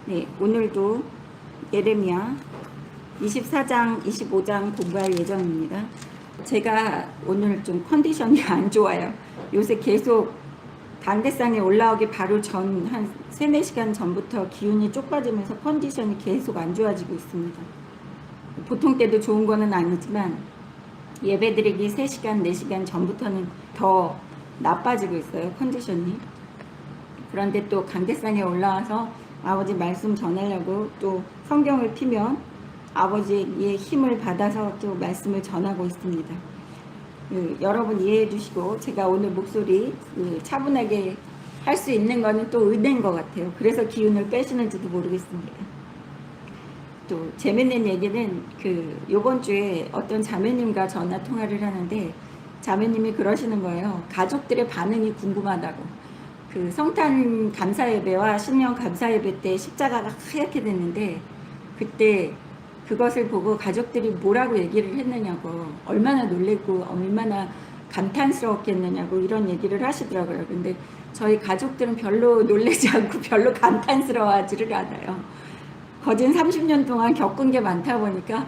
네, 오늘도 예레미야 24장, 25장 공부할 예정입니다. 제가 오늘 좀 컨디션이 안 좋아요. 요새 계속 단대상에 올라오기 바로 전 한 3-4시간 전부터 기운이 쪽 빠지면서 컨디션이 계속 안 좋아지고 있습니다. 보통 때도 좋은 거는 아니지만 예배드리기 3시간, 4시간 전부터는 더 나빠지고 있어요, 컨디션이. 그런데 또 강대상에 올라와서 아버지 말씀 전하려고 또 성경을 피면 아버지의 힘을 받아서 또 말씀을 전하고 있습니다. 여러분 이해해 주시고, 제가 오늘 목소리 차분하게 할 수 있는 거는 또 은혜인 것 같아요. 그래서 기운을 빼시는지도 모르겠습니다. 또 재밌는 얘기는 요번 주에 어떤 자매님과 전화 통화를 하는데 자매님이 그러시는 거예요. 가족들의 반응이 궁금하다고. 성탄 감사 예배와 신년 감사 예배 때 십자가가 하얗게 됐는데, 그때 그것을 보고 가족들이 뭐라고 얘기를 했느냐고, 얼마나 놀랬고 얼마나 감탄스러웠겠느냐고 이런 얘기를 하시더라고요. 근데 저희 가족들은 별로 놀라지 않고 별로 감탄스러워하지를 않아요. 거진 30년 동안 겪은 게 많다 보니까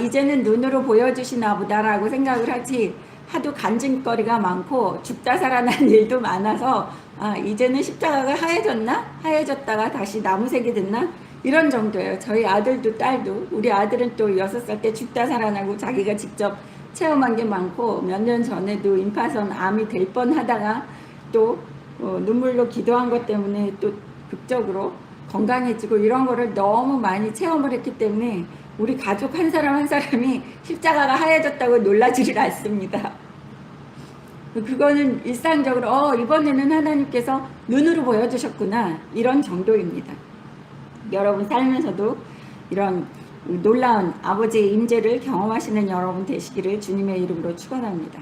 이제는 눈으로 보여주시나 보다라고 생각을 하지, 하도 간증거리가 많고 죽다 살아난 일도 많아서 이제는 십자가가 하얘졌다가 다시 나무색이 됐나? 이런 정도예요. 저희 아들도 딸도. 우리 아들은 또 6살 때 죽다 살아나고 자기가 직접 체험한 게 많고, 몇 년 전에도 임파선 암이 될 뻔하다가 또 눈물로 기도한 것 때문에 또 극적으로 건강해지고, 이런 거를 너무 많이 체험을 했기 때문에 우리 가족 한 사람 한 사람이 십자가가 하얘졌다고 놀라지를 않습니다. 그거는 일상적으로 이번에는 하나님께서 눈으로 보여주셨구나, 이런 정도입니다. 여러분 살면서도 이런 놀라운 아버지의 임재를 경험하시는 여러분 되시기를 주님의 이름으로 축원합니다.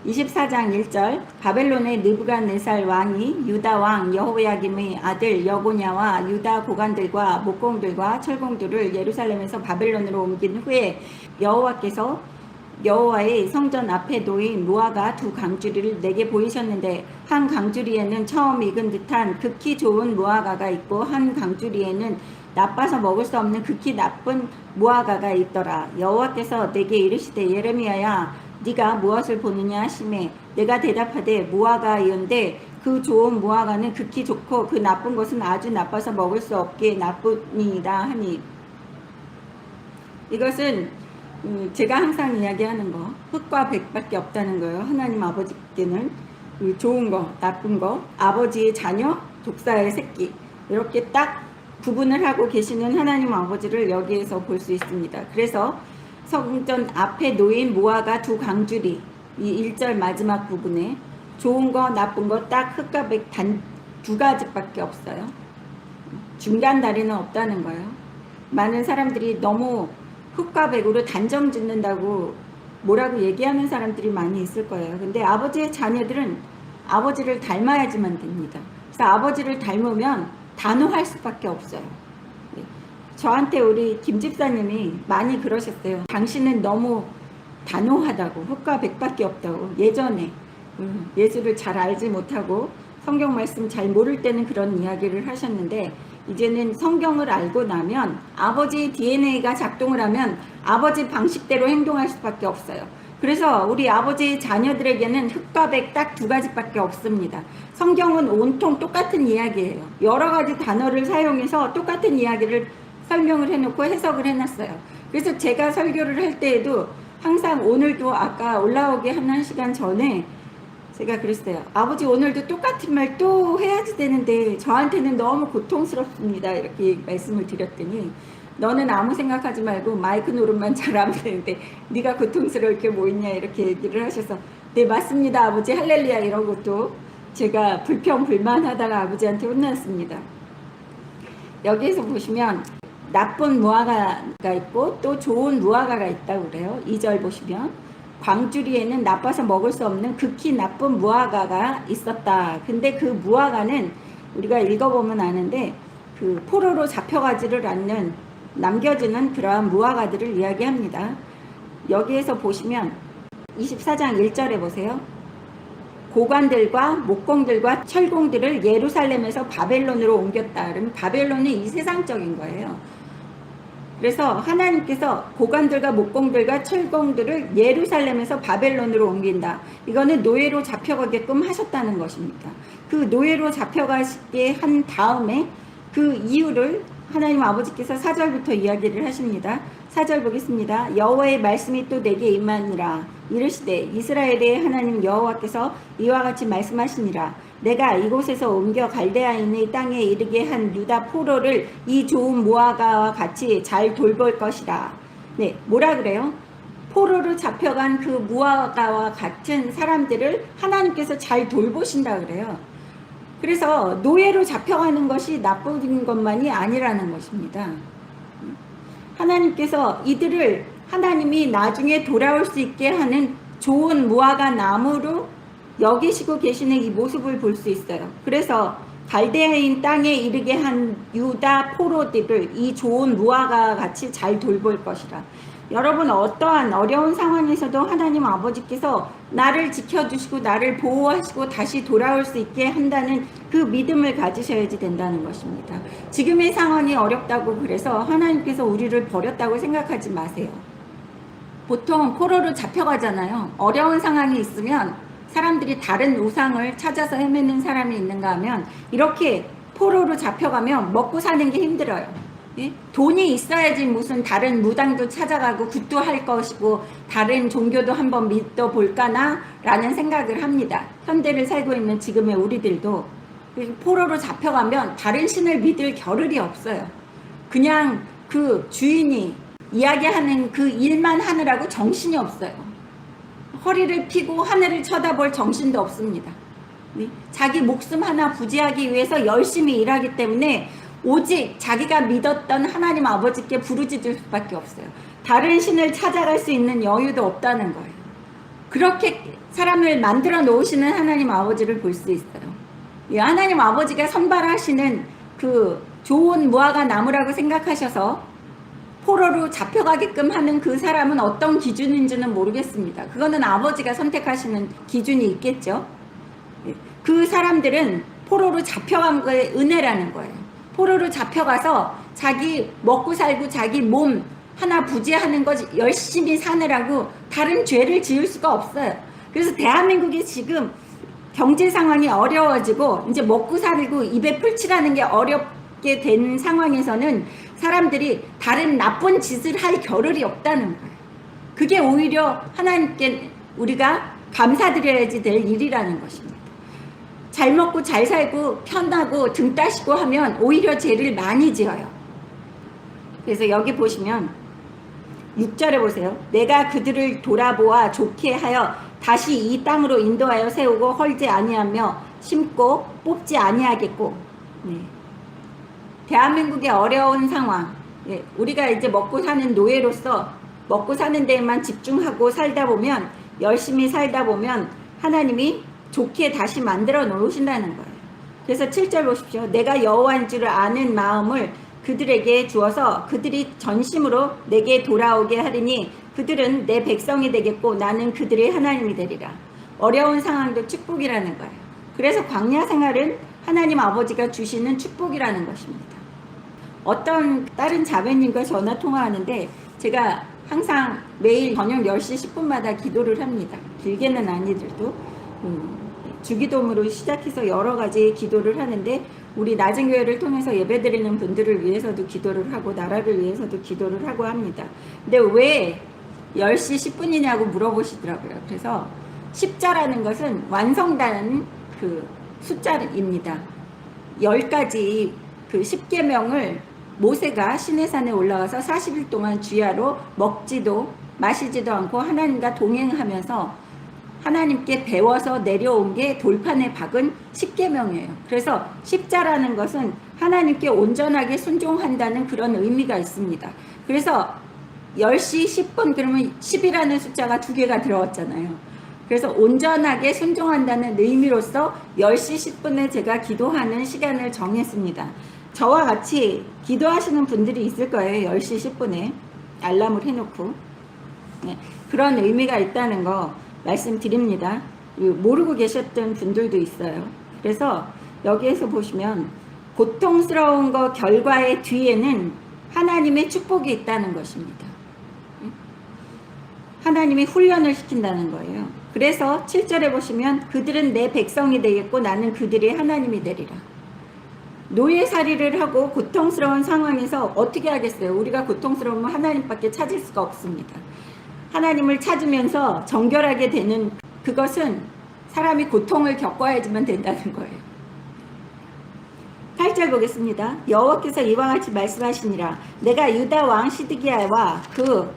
24장 1절, 바벨론의 느부갓네살 왕이 유다 왕 여호야김의 아들 여고냐와 유다 고관들과 목공들과 철공들을 예루살렘에서 바벨론으로 옮긴 후에 여호와께서 여호와의 성전 앞에 놓인 무화과 2강주리를 내게 보이셨는데, 한 강주리에는 처음 익은 듯한 극히 좋은 무화과가 있고 한 강주리에는 나빠서 먹을 수 없는 극히 나쁜 무화과가 있더라. 여호와께서 내게 이르시되 예레미야야, 네가 무엇을 보느냐 하시매 내가 대답하되 무화과이온데 그 좋은 무화과는 극히 좋고 그 나쁜 것은 아주 나빠서 먹을 수 없게 나쁘니이다 하니. 이것은 제가 항상 이야기하는 거, 흙과 백밖에 없다는 거예요. 하나님 아버지께는 좋은 거, 나쁜 거, 아버지의 자녀, 독사의 새끼, 이렇게 딱 구분을 하고 계시는 하나님 아버지를 여기에서 볼 수 있습니다. 그래서 성전 앞에 놓인 무화과 2강주리, 이 1절 마지막 부분에 좋은 거 나쁜 거 딱 흙과 백 단 2가지밖에 없어요. 중간 다리는 없다는 거예요. 많은 사람들이 너무 흙과 백으로 단정 짓는다고 뭐라고 얘기하는 사람들이 많이 있을 거예요. 근데 아버지의 자녀들은 아버지를 닮아야지만 됩니다. 그래서 아버지를 닮으면 단호할 수밖에 없어요. 저한테 우리 김 집사님이 많이 그러셨어요. 당신은 너무 단호하다고, 흙과 백밖에 없다고. 예전에 예수를 잘 알지 못하고 성경 말씀 잘 모를 때는 그런 이야기를 하셨는데, 이제는 성경을 알고 나면 아버지의 DNA가 작동을 하면 아버지 방식대로 행동할 수밖에 없어요. 그래서 우리 아버지의 자녀들에게는 흙과 백 딱 2가지밖에 없습니다. 성경은 온통 똑같은 이야기예요. 여러 가지 단어를 사용해서 똑같은 이야기를 설명을 해놓고 해석을 해놨어요. 그래서 제가 설교를 할 때에도 항상, 오늘도 아까 올라오기 한 1시간 전에 제가 그랬어요. 아버지 오늘도 똑같은 말 또 해야지 되는데 저한테는 너무 고통스럽습니다, 이렇게 말씀을 드렸더니, 너는 아무 생각하지 말고 마이크 노릇만 잘하면 되는데 네가 고통스러울 게 뭐 있냐, 이렇게 얘기를 하셔서, 네 맞습니다 아버지 할렐루야 이러고 또 제가 불평불만하다가 아버지한테 혼났습니다. 여기에서 보시면 나쁜 무화과가 있고 또 좋은 무화과가 있다고 그래요. 2절 보시면 광주리에는 나빠서 먹을 수 없는 극히 나쁜 무화과가 있었다. 근데 그 무화과는 우리가 읽어보면 아는데 포로로 잡혀가지를 않는, 남겨지는 그러한 무화과들을 이야기합니다. 여기에서 보시면 24장 1절에 보세요. 고관들과 목공들과 철공들을 예루살렘에서 바벨론으로 옮겼다. 그러면 바벨론은 이 세상적인 거예요. 그래서 하나님께서 고관들과 목공들과 철공들을 예루살렘에서 바벨론으로 옮긴다. 이거는 노예로 잡혀가게끔 하셨다는 것입니다. 그 노예로 잡혀가게 한 다음에 그 이유를 하나님 아버지께서 4절부터 이야기를 하십니다. 4절 보겠습니다. 여호와의 말씀이 또 내게 임하니라. 이르시되 이스라엘의 하나님 여호와께서 이와 같이 말씀하시니라. 내가 이곳에서 옮겨 갈대아인의 땅에 이르게 한 유다 포로를 이 좋은 무화과와 같이 잘 돌볼 것이라. 네, 뭐라 그래요? 포로로 잡혀간 그 무화과와 같은 사람들을 하나님께서 잘 돌보신다 그래요. 그래서 노예로 잡혀가는 것이 나쁜 것만이 아니라는 것입니다. 하나님께서 이들을 하나님이 나중에 돌아올 수 있게 하는 좋은 무화과 나무로 여기시고 계시는 이 모습을 볼 수 있어요. 그래서 갈대아인 땅에 이르게 한 유다 포로들을 이 좋은 무화과와 같이 잘 돌볼 것이라. 여러분, 어떠한 어려운 상황에서도 하나님 아버지께서 나를 지켜주시고 나를 보호하시고 다시 돌아올 수 있게 한다는 그 믿음을 가지셔야지 된다는 것입니다. 지금의 상황이 어렵다고 그래서 하나님께서 우리를 버렸다고 생각하지 마세요. 보통 포로로 잡혀가잖아요. 어려운 상황이 있으면 사람들이 다른 우상을 찾아서 헤매는 사람이 있는가 하면 이렇게 포로로 잡혀가면 먹고 사는 게 힘들어요. 예? 돈이 있어야지 무슨 다른 무당도 찾아가고 굿도 할 것이고 다른 종교도 한번 믿어볼까나 라는 생각을 합니다. 현대를 살고 있는 지금의 우리들도 포로로 잡혀가면 다른 신을 믿을 겨를이 없어요. 그냥 그 주인이 이야기하는 그 일만 하느라고 정신이 없어요. 허리를 펴고 하늘을 쳐다볼 정신도 없습니다. 자기 목숨 하나 부지하기 위해서 열심히 일하기 때문에 오직 자기가 믿었던 하나님 아버지께 부르짖을 수밖에 없어요. 다른 신을 찾아갈 수 있는 여유도 없다는 거예요. 그렇게 사람을 만들어 놓으시는 하나님 아버지를 볼 수 있어요. 하나님 아버지가 선발하시는 그 좋은 무화과 나무라고 생각하셔서 포로로 잡혀가게끔 하는 그 사람은 어떤 기준인지는 모르겠습니다. 그거는 아버지가 선택하시는 기준이 있겠죠. 그 사람들은 포로로 잡혀간 거에 은혜라는 거예요. 포로로 잡혀가서 자기 먹고 살고 자기 몸 하나 부지하는 것 열심히 사느라고 다른 죄를 지을 수가 없어요. 그래서 대한민국이 지금 경제 상황이 어려워지고 이제 먹고 살고 입에 풀칠하는 게 어렵게 된 상황에서는 사람들이 다른 나쁜 짓을 할 겨를이 없다는 거예요. 그게 오히려 하나님께 우리가 감사드려야지 될 일이라는 것입니다. 잘 먹고 잘 살고 편하고 등 따시고 하면 오히려 죄를 많이 지어요. 그래서 여기 보시면 6절에 보세요. 내가 그들을 돌아보아 좋게 하여 다시 이 땅으로 인도하여 세우고 헐지 아니하며 심고 뽑지 아니하겠고. 네. 대한민국의 어려운 상황, 우리가 이제 먹고 사는 노예로서 먹고 사는 데에만 집중하고 살다 보면, 열심히 살다 보면 하나님이 좋게 다시 만들어 놓으신다는 거예요. 그래서 7절 보십시오. 내가 여호와인 줄을 아는 마음을 그들에게 주어서 그들이 전심으로 내게 돌아오게 하리니 그들은 내 백성이 되겠고 나는 그들의 하나님이 되리라. 어려운 상황도 축복이라는 거예요. 그래서 광야 생활은 하나님 아버지가 주시는 축복이라는 것입니다. 어떤 다른 자매님과 전화 통화하는데 제가 항상 매일 저녁 10시 10분마다 기도를 합니다. 길게는 아니더라도 주기도문으로 시작해서 여러 가지 기도를 하는데 우리 낮은 교회를 통해서 예배드리는 분들을 위해서도 기도를 하고 나라를 위해서도 기도를 하고 합니다. 근데 왜 10시 10분이냐고 물어보시더라고요. 그래서 십자라는 것은 완성된 그 숫자입니다. 10가지 그 10계명을 모세가 시내산에 올라가서 40일 동안 주야로 먹지도 마시지도 않고 하나님과 동행하면서 하나님께 배워서 내려온 게 돌판에 박은 10계명이에요. 그래서 십자라는 것은 하나님께 온전하게 순종한다는 그런 의미가 있습니다. 그래서 10시 10분 그러면 10이라는 숫자가 2개가 들어왔잖아요. 그래서 온전하게 순종한다는 의미로서 10시 10분에 제가 기도하는 시간을 정했습니다. 저와 같이 기도하시는 분들이 있을 거예요. 10시 10분에 알람을 해놓고. 네, 그런 의미가 있다는 거 말씀드립니다. 모르고 계셨던 분들도 있어요. 그래서 여기에서 보시면 고통스러운 거 결과의 뒤에는 하나님의 축복이 있다는 것입니다. 하나님이 훈련을 시킨다는 거예요. 그래서 7절에 보시면 그들은 내 백성이 되겠고 나는 그들의 하나님이 되리라. 노예살이를 하고 고통스러운 상황에서 어떻게 하겠어요? 우리가 고통스러우면 하나님밖에 찾을 수가 없습니다. 하나님을 찾으면서 정결하게 되는 그것은 사람이 고통을 겪어야지만 된다는 거예요. 8절 보겠습니다. 여호와께서 이와 같이 말씀하시니라. 내가 유다 왕 시드기야와 그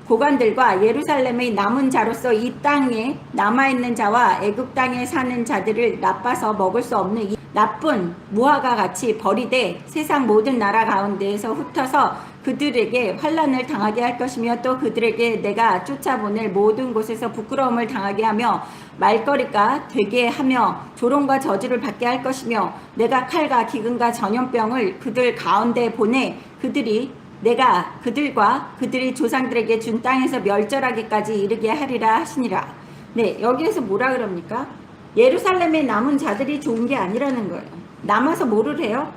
고관들과 예루살렘의 남은 자로서 이 땅에 남아있는 자와 애굽 땅에 사는 자들을 나빠서 먹을 수 없는 이 나쁜 무화과 같이 버리되 세상 모든 나라 가운데에서 흩어서 그들에게 환난을 당하게 할 것이며 또 그들에게 내가 쫓아보낼 모든 곳에서 부끄러움을 당하게 하며 말거리가 되게 하며 조롱과 저주를 받게 할 것이며 내가 칼과 기근과 전염병을 그들 가운데 보내 그들이 내가 그들과 그들의 조상들에게 준 땅에서 멸절하기까지 이르게 하리라 하시니라. 네, 여기에서 뭐라 그럽니까? 예루살렘에 남은 자들이 좋은 게 아니라는 거예요. 남아서 뭐를 해요?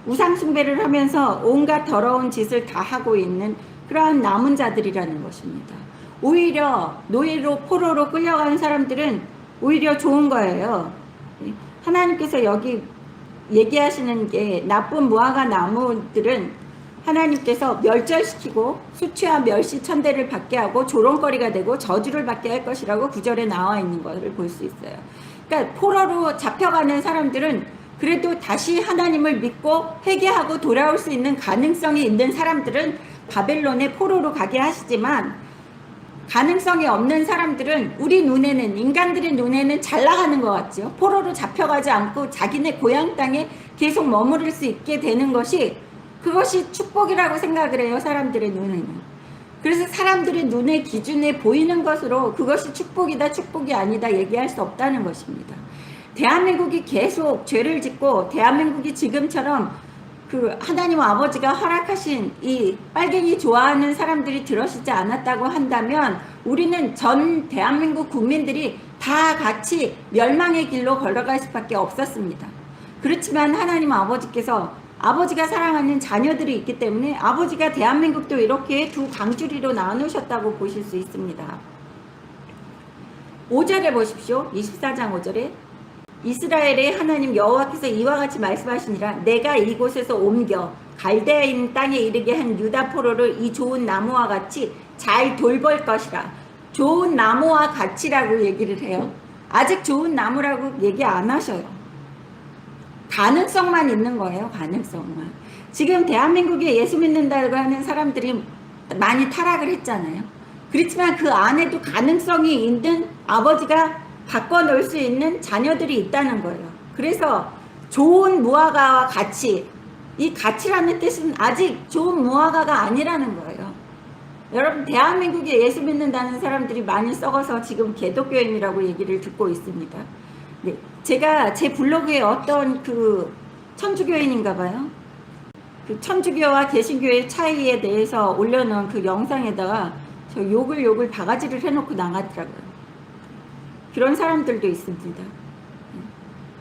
우상 숭배를 하면서 온갖 더러운 짓을 다 하고 있는 그러한 남은 자들이라는 것입니다. 오히려 노예로 포로로 끌려가는 사람들은 오히려 좋은 거예요. 하나님께서 여기 얘기하시는 게 나쁜 무화과 나무들은 하나님께서 멸절시키고 수치와 멸시 천대를 받게 하고 조롱거리가 되고 저주를 받게 할 것이라고 9절에 나와 있는 것을 볼 수 있어요. 그러니까 포로로 잡혀가는 사람들은 그래도 다시 하나님을 믿고 회개하고 돌아올 수 있는 가능성이 있는 사람들은 바벨론의 포로로 가게 하시지만 가능성이 없는 사람들은 우리 눈에는 인간들의 눈에는 잘 나가는 것 같죠. 포로로 잡혀가지 않고 자기네 고향 땅에 계속 머무를 수 있게 되는 것이 그것이 축복이라고 생각을 해요. 사람들의 눈에는. 그래서 사람들의 눈의 기준에 보이는 것으로 그것이 축복이다 축복이 아니다 얘기할 수 없다는 것입니다. 대한민국이 계속 죄를 짓고 대한민국이 지금처럼 그 하나님 아버지가 허락하신 이 빨갱이 좋아하는 사람들이 들어서지 않았다고 한다면 우리는 전 대한민국 국민들이 다 같이 멸망의 길로 걸어갈 수밖에 없었습니다. 그렇지만 하나님 아버지께서 아버지가 사랑하는 자녀들이 있기 때문에 아버지가 대한민국도 이렇게 두 강주리로 나누셨다고 보실 수 있습니다. 5절에 보십시오. 24장 5절에 이스라엘의 하나님 여호와께서 이와 같이 말씀하시니라. 내가 이곳에서 옮겨 갈대아인 땅에 이르게 한 유다 포로를 이 좋은 나무와 같이 잘 돌볼 것이라. 좋은 나무와 같이라고 얘기를 해요. 아직 좋은 나무라고 얘기 안 하셔요. 가능성만 있는 거예요. 가능성만. 지금 대한민국에 예수 믿는다고 하는 사람들이 많이 타락을 했잖아요. 그렇지만 그 안에도 가능성이 있는 아버지가 바꿔놓을 수 있는 자녀들이 있다는 거예요. 그래서 좋은 무화과와 같이, 이 같이라는 뜻은 아직 좋은 무화과가 아니라는 거예요. 여러분 대한민국에 예수 믿는다는 사람들이 많이 썩어서 지금 개독교인이라고 얘기를 듣고 있습니다. 네, 제가 제 블로그에 어떤 그 천주교인인가 봐요. 그 천주교와 개신교의 차이에 대해서 올려놓은 그 영상에다가 저 욕을 바가지를 해놓고 나갔더라고요. 그런 사람들도 있습니다.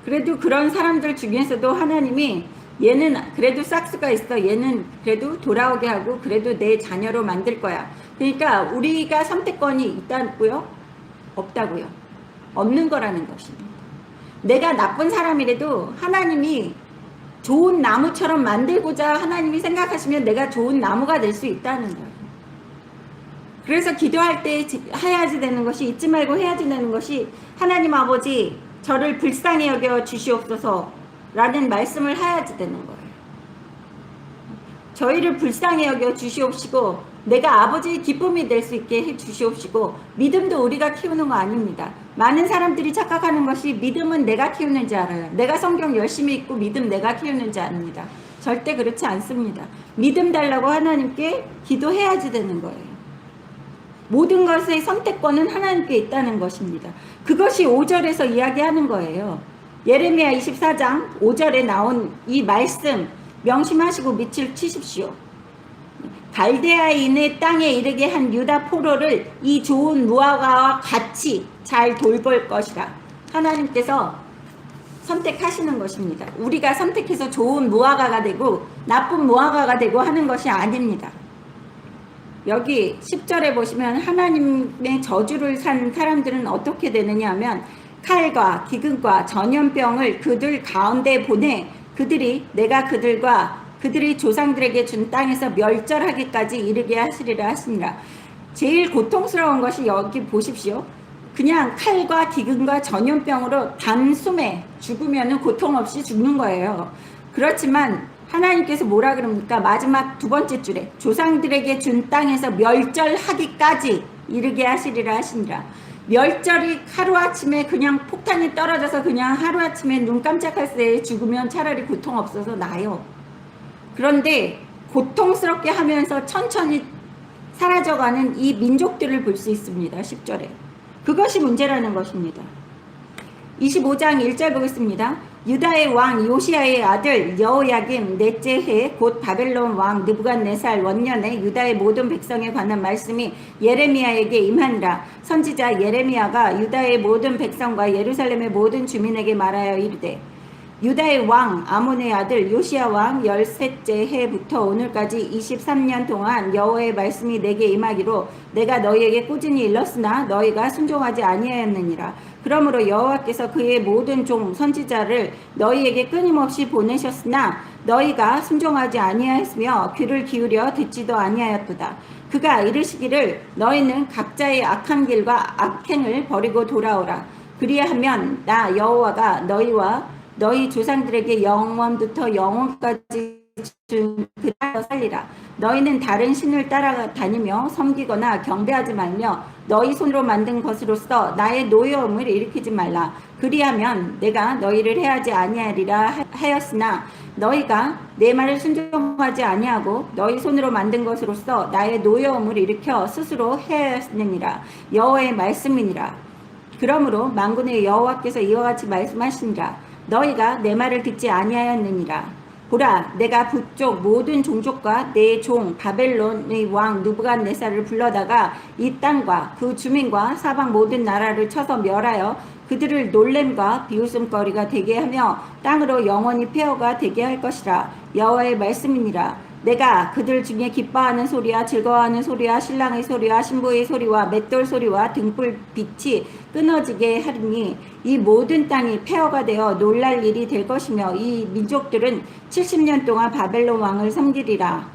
그래도 그런 사람들 중에서도 하나님이 얘는 그래도 싹수가 있어. 얘는 그래도 돌아오게 하고 그래도 내 자녀로 만들 거야. 그러니까 우리가 선택권이 있다고요? 없다고요? 없는 거라는 것입니다. 내가 나쁜 사람이라도 하나님이 좋은 나무처럼 만들고자 하나님이 생각하시면 내가 좋은 나무가 될 수 있다는 거예요. 그래서 기도할 때 해야지 되는 것이, 잊지 말고 해야지 되는 것이 하나님 아버지 저를 불쌍히 여겨 주시옵소서 라는 말씀을 해야지 되는 거예요. 저희를 불쌍히 여겨 주시옵시고 내가 아버지의 기쁨이 될 수 있게 해 주시옵시고, 믿음도 우리가 키우는 거 아닙니다. 많은 사람들이 착각하는 것이 믿음은 내가 키우는 줄 알아요. 내가 성경 열심히 읽고 믿음 내가 키우는 줄 압니다. 절대 그렇지 않습니다. 믿음 달라고 하나님께 기도해야지 되는 거예요. 모든 것의 선택권은 하나님께 있다는 것입니다. 그것이 5절에서 이야기하는 거예요. 예레미야 24장 5절에 나온 이 말씀 명심하시고 밑을 치십시오. 갈대아인의 땅에 이르게 한 유다 포로를 이 좋은 무화과와 같이 잘 돌볼 것이라. 하나님께서 선택하시는 것입니다. 우리가 선택해서 좋은 무화과가 되고 나쁜 무화과가 되고 하는 것이 아닙니다. 여기 10절에 보시면 하나님의 저주를 산 사람들은 어떻게 되느냐 하면 칼과 기근과 전염병을 그들 가운데 보내 그들이 내가 그들과 그들이 조상들에게 준 땅에서 멸절하기까지 이르게 하시리라 하시니라. 제일 고통스러운 것이 여기 보십시오. 그냥 칼과 기근과 전염병으로 단숨에 죽으면 고통 없이 죽는 거예요. 그렇지만 하나님께서 뭐라 그럽니까? 마지막 두 번째 줄에 조상들에게 준 땅에서 멸절하기까지 이르게 하시리라 하시니라. 멸절이 하루아침에 그냥 폭탄이 떨어져서 그냥 하루아침에 눈 깜짝할 새에 죽으면 차라리 고통 없어서 나요. 그런데 고통스럽게 하면서 천천히 사라져가는 이 민족들을 볼 수 있습니다. 10절에. 그것이 문제라는 것입니다. 25장 1절 보겠습니다. 유다의 왕 요시야의 아들 여호야김 넷째 해 곧 바벨론 왕 느부갓네살 원년에 유다의 모든 백성에 관한 말씀이 예레미야에게 임하니라. 선지자 예레미야가 유다의 모든 백성과 예루살렘의 모든 주민에게 말하여 이르되 유다의 왕 아몬의 아들 요시야 왕 13째 해부터 오늘까지 23년 동안 여호와의 말씀이 내게 임하기로 내가 너희에게 꾸준히 일렀으나 너희가 순종하지 아니하였느니라. 그러므로 여호와께서 그의 모든 종 선지자를 너희에게 끊임없이 보내셨으나 너희가 순종하지 아니하였으며 귀를 기울여 듣지도 아니하였도다. 그가 이르시기를 너희는 각자의 악한 길과 악행을 버리고 돌아오라. 그리하면 나 여호와가 너희와 너희 조상들에게 영원부터 영원까지 준 그대로 살리라. 너희는 다른 신을 따라다니며 섬기거나 경배하지 말며 너희 손으로 만든 것으로서 나의 노여움을 일으키지 말라. 그리하면 내가 너희를 해하지 아니하리라 하였으나 너희가 내 말을 순종하지 아니하고 너희 손으로 만든 것으로서 나의 노여움을 일으켜 스스로 해하였느니라. 여호와의 말씀이니라. 그러므로 만군의 여호와께서 이와 같이 말씀하시니라. 너희가 내 말을 듣지 아니하였느니라. 보라, 내가 북쪽 모든 종족과 내 종 바벨론의 왕 느부갓네살을 불러다가 이 땅과 그 주민과 사방 모든 나라를 쳐서 멸하여 그들을 놀램과 비웃음거리가 되게 하며 땅으로 영원히 폐허가 되게 할 것이라. 여호와의 말씀이니라. 내가 그들 중에 기뻐하는 소리와 즐거워하는 소리와 신랑의 소리와 신부의 소리와 맷돌 소리와 등불 빛이 끊어지게 하리니 이 모든 땅이 폐허가 되어 놀랄 일이 될 것이며 이 민족들은 70년 동안 바벨론 왕을 섬기리라.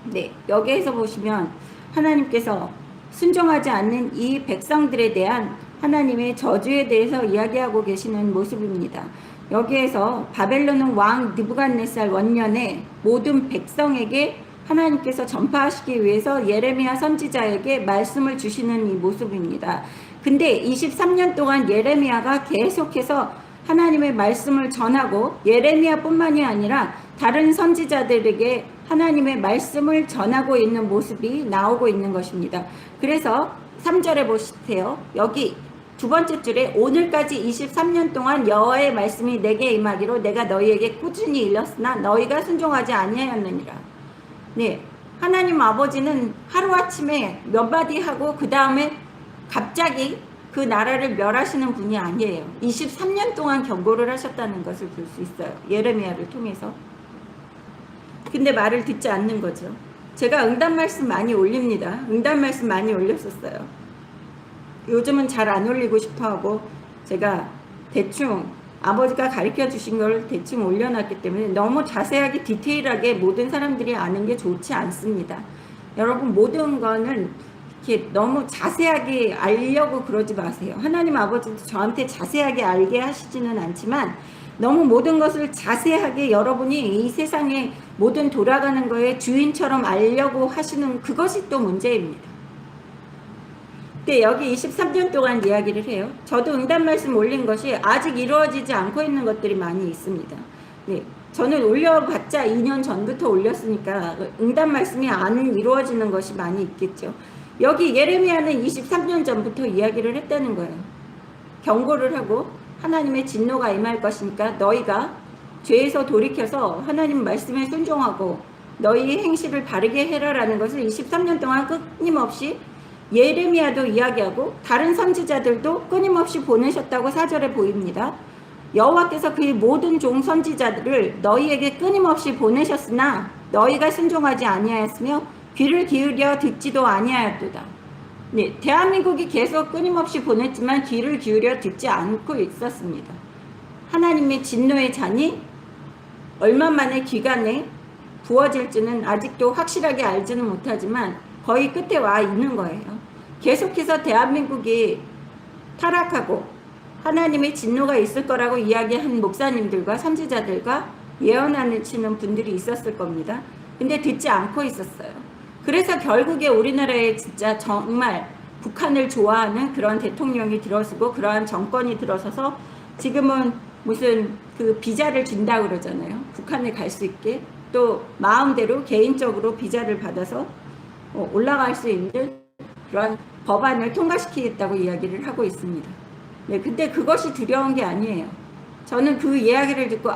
네, 여기에서 보시면 하나님께서 순종하지 않는 이 백성들에 대한 하나님의 저주에 대해서 이야기하고 계시는 모습입니다. 여기에서 바벨론은 왕 느부갓네살 원년에 모든 백성에게 하나님께서 전파하시기 위해서 예레미야 선지자에게 말씀을 주시는 이 모습입니다. 근데 23년 동안 예레미야가 계속해서 하나님의 말씀을 전하고 예레미야뿐만이 아니라 다른 선지자들에게 하나님의 말씀을 전하고 있는 모습이 나오고 있는 것입니다. 그래서 3절에 보세요. 여기 두 번째 줄에 오늘까지 23년 동안 여호와의 말씀이 내게 임하기로 내가 너희에게 꾸준히 일렀으나 너희가 순종하지 아니하였느니라. 네, 하나님 아버지는 하루아침에 몇 마디 하고 그 다음에 갑자기 그 나라를 멸하시는 분이 아니에요. 23년 동안 경고를 하셨다는 것을 볼 수 있어요. 예레미야를 통해서. 근데 말을 듣지 않는 거죠. 제가 응답 말씀 많이 올립니다. 응답 말씀 많이 올렸었어요. 요즘은 잘 안 올리고 싶어 하고 제가 대충 아버지가 가르쳐 주신 걸 대충 올려놨기 때문에 너무 자세하게 디테일하게 모든 사람들이 아는 게 좋지 않습니다. 여러분 모든 거는 이렇게 너무 자세하게 알려고 그러지 마세요. 하나님 아버지도 저한테 자세하게 알게 하시지는 않지만 너무 모든 것을 자세하게 여러분이 이 세상에 모든 돌아가는 거에 주인처럼 알려고 하시는 그것이 또 문제입니다. 네, 여기 23년 동안 이야기를 해요. 저도 응답 말씀 올린 것이 아직 이루어지지 않고 있는 것들이 많이 있습니다. 네, 저는 올려봤자 2년 전부터 올렸으니까 응답 말씀이 안 이루어지는 것이 많이 있겠죠. 여기 예레미야는 23년 전부터 이야기를 했다는 거예요. 경고를 하고 하나님의 진노가 임할 것이니까 너희가 죄에서 돌이켜서 하나님 말씀에 순종하고 너희의 행실을 바르게 해라라는 것을 23년 동안 끊임없이 예레미야도 이야기하고 다른 선지자들도 끊임없이 보내셨다고 4절에 보입니다. 여호와께서 그의 모든 종 선지자들을 너희에게 끊임없이 보내셨으나 너희가 순종하지 아니하였으며 귀를 기울여 듣지도 아니하였도다. 네, 대한민국이 계속 끊임없이 보냈지만 귀를 기울여 듣지 않고 있었습니다. 하나님의 진노의 잔이 얼마 만에 기간에 부어질지는 아직도 확실하게 알지는 못하지만 거의 끝에 와 있는 거예요. 계속해서 대한민국이 타락하고 하나님의 진노가 있을 거라고 이야기한 목사님들과 선지자들과 예언하시는 분들이 있었을 겁니다. 근데 듣지 않고 있었어요. 그래서 결국에 우리나라에 진짜 정말 북한을 좋아하는 그런 대통령이 들어서고 그러한 정권이 들어서서 지금은 무슨 그 비자를 준다고 그러잖아요. 북한에 갈 수 있게. 또 마음대로 개인적으로 비자를 받아서 올라갈 수 있는 그런 법안을 통과시키겠다고 이야기를 하고 있습니다. 네, 근데 그것이 두려운 게 아니에요. 저는 그 이야기를 듣고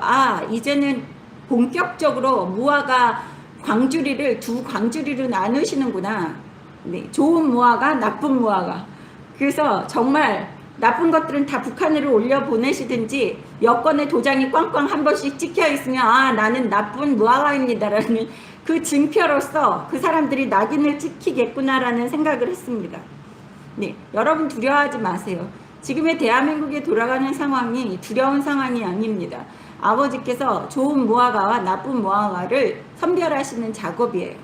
이제는 본격적으로 무화과 광주리를 두 광주리로 나누시는구나. 네, 좋은 무화과, 나쁜 무화과. 그래서 정말 나쁜 것들은 다 북한으로 올려 보내시든지 여권에 도장이 꽝꽝 한 번씩 찍혀 있으면 나는 나쁜 무화과입니다라는 그 증표로서 그 사람들이 낙인을 찍히겠구나라는 생각을 했습니다. 네, 여러분 두려워하지 마세요. 지금의 대한민국에 돌아가는 상황이 두려운 상황이 아닙니다. 아버지께서 좋은 무화과와 나쁜 무화과를 선별하시는 작업이에요.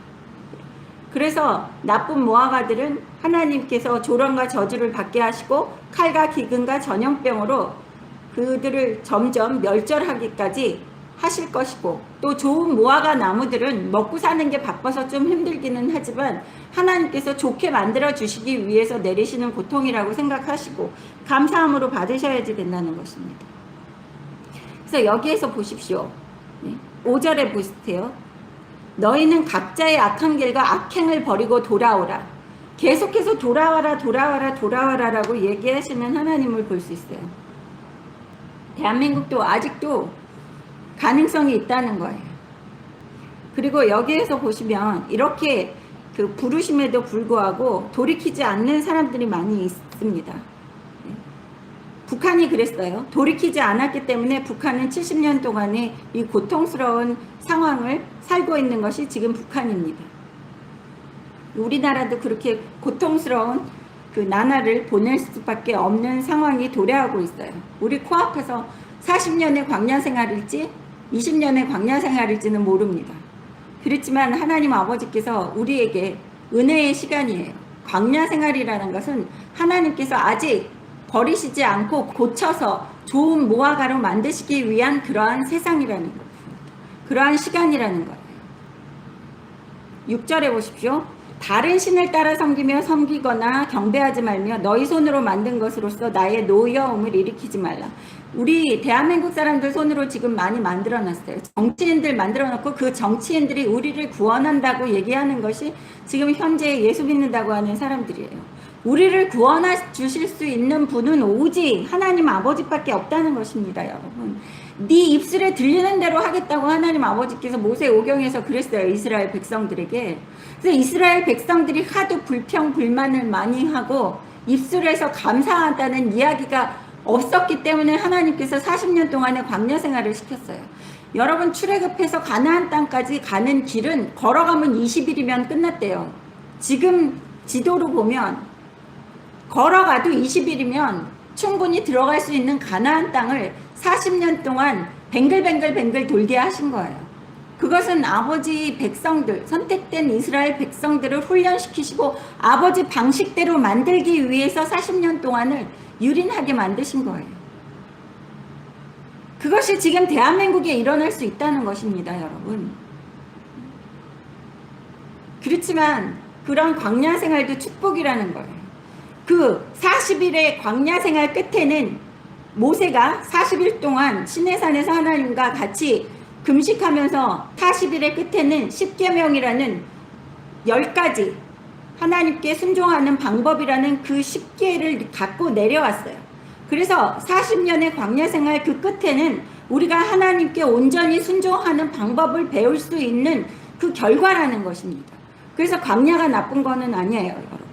그래서 나쁜 무화과들은 하나님께서 조롱과 저주를 받게 하시고 칼과 기근과 전염병으로 그들을 점점 멸절하기까지 하실 것이고, 또 좋은 무화과 나무들은 먹고 사는 게 바빠서 좀 힘들기는 하지만 하나님께서 좋게 만들어 주시기 위해서 내리시는 고통이라고 생각하시고 감사함으로 받으셔야지 된다는 것입니다. 그래서 여기에서 보십시오. 5절에 보세요. 너희는 각자의 악한 길과 악행을 버리고 돌아오라. 계속해서 돌아와라 돌아와라 돌아와라라고 얘기하시는 하나님을 볼 수 있어요. 대한민국도 아직도 가능성이 있다는 거예요. 그리고 여기에서 보시면 이렇게 그 부르심에도 불구하고 돌이키지 않는 사람들이 많이 있습니다. 북한이 그랬어요. 돌이키지 않았기 때문에 북한은 70년 동안의 이 고통스러운 상황을 살고 있는 것이 지금 북한입니다. 우리나라도 그렇게 고통스러운 그 나날을 보낼 수밖에 없는 상황이 도래하고 있어요. 우리 코앞에서 40년의 광야 생활일지 20년의 광야 생활일지는 모릅니다. 그렇지만 하나님 아버지께서 우리에게 은혜의 시간이에요. 광야 생활이라는 것은 하나님께서 아직 버리시지 않고 고쳐서 좋은 무화과로 만드시기 위한 그러한 세상이라는 겁니다. 그러한 시간이라는 거예요. 6절에 보십시오. 다른 신을 따라 섬기며 섬기거나 경배하지 말며 너희 손으로 만든 것으로서 나의 노여움을 일으키지 말라. 우리 대한민국 사람들 손으로 지금 많이 만들어 놨어요. 정치인들 만들어 놓고 그 정치인들이 우리를 구원한다고 얘기하는 것이 지금 현재 예수 믿는다고 하는 사람들이에요. 우리를 구원해 주실 수 있는 분은 오직 하나님 아버지밖에 없다는 것입니다, 여러분. 네 입술에 들리는 대로 하겠다고 하나님 아버지께서 모세오경에서 그랬어요, 이스라엘 백성들에게. 그래서 이스라엘 백성들이 하도 불평불만을 많이 하고 입술에서 감사하다는 이야기가 없었기 때문에 하나님께서 40년 동안의 광야 생활을 시켰어요. 여러분, 출애굽해서 가나안 땅까지 가는 길은 걸어가면 20일이면 끝났대요. 지금 지도로 보면 걸어가도 20일이면 충분히 들어갈 수 있는 가나안 땅을 40년 동안 뱅글뱅글 돌게 하신 거예요. 그것은 아버지 백성들, 선택된 이스라엘 백성들을 훈련시키시고 아버지 방식대로 만들기 위해서 40년 동안을 유린하게 만드신 거예요. 그것이 지금 대한민국에 일어날 수 있다는 것입니다, 여러분. 그렇지만 그런 광야 생활도 축복이라는 거예요. 그 40일의 광야 생활 끝에는 모세가 40일 동안 시내산에서 하나님과 같이 금식하면서 40일의 끝에는 10계명이라는 10가지 하나님께 순종하는 방법이라는 그 10개를 갖고 내려왔어요. 그래서 40년의 광야 생활 그 끝에는 우리가 하나님께 온전히 순종하는 방법을 배울 수 있는 그 결과라는 것입니다. 그래서 광야가 나쁜 거는 아니에요, 여러분.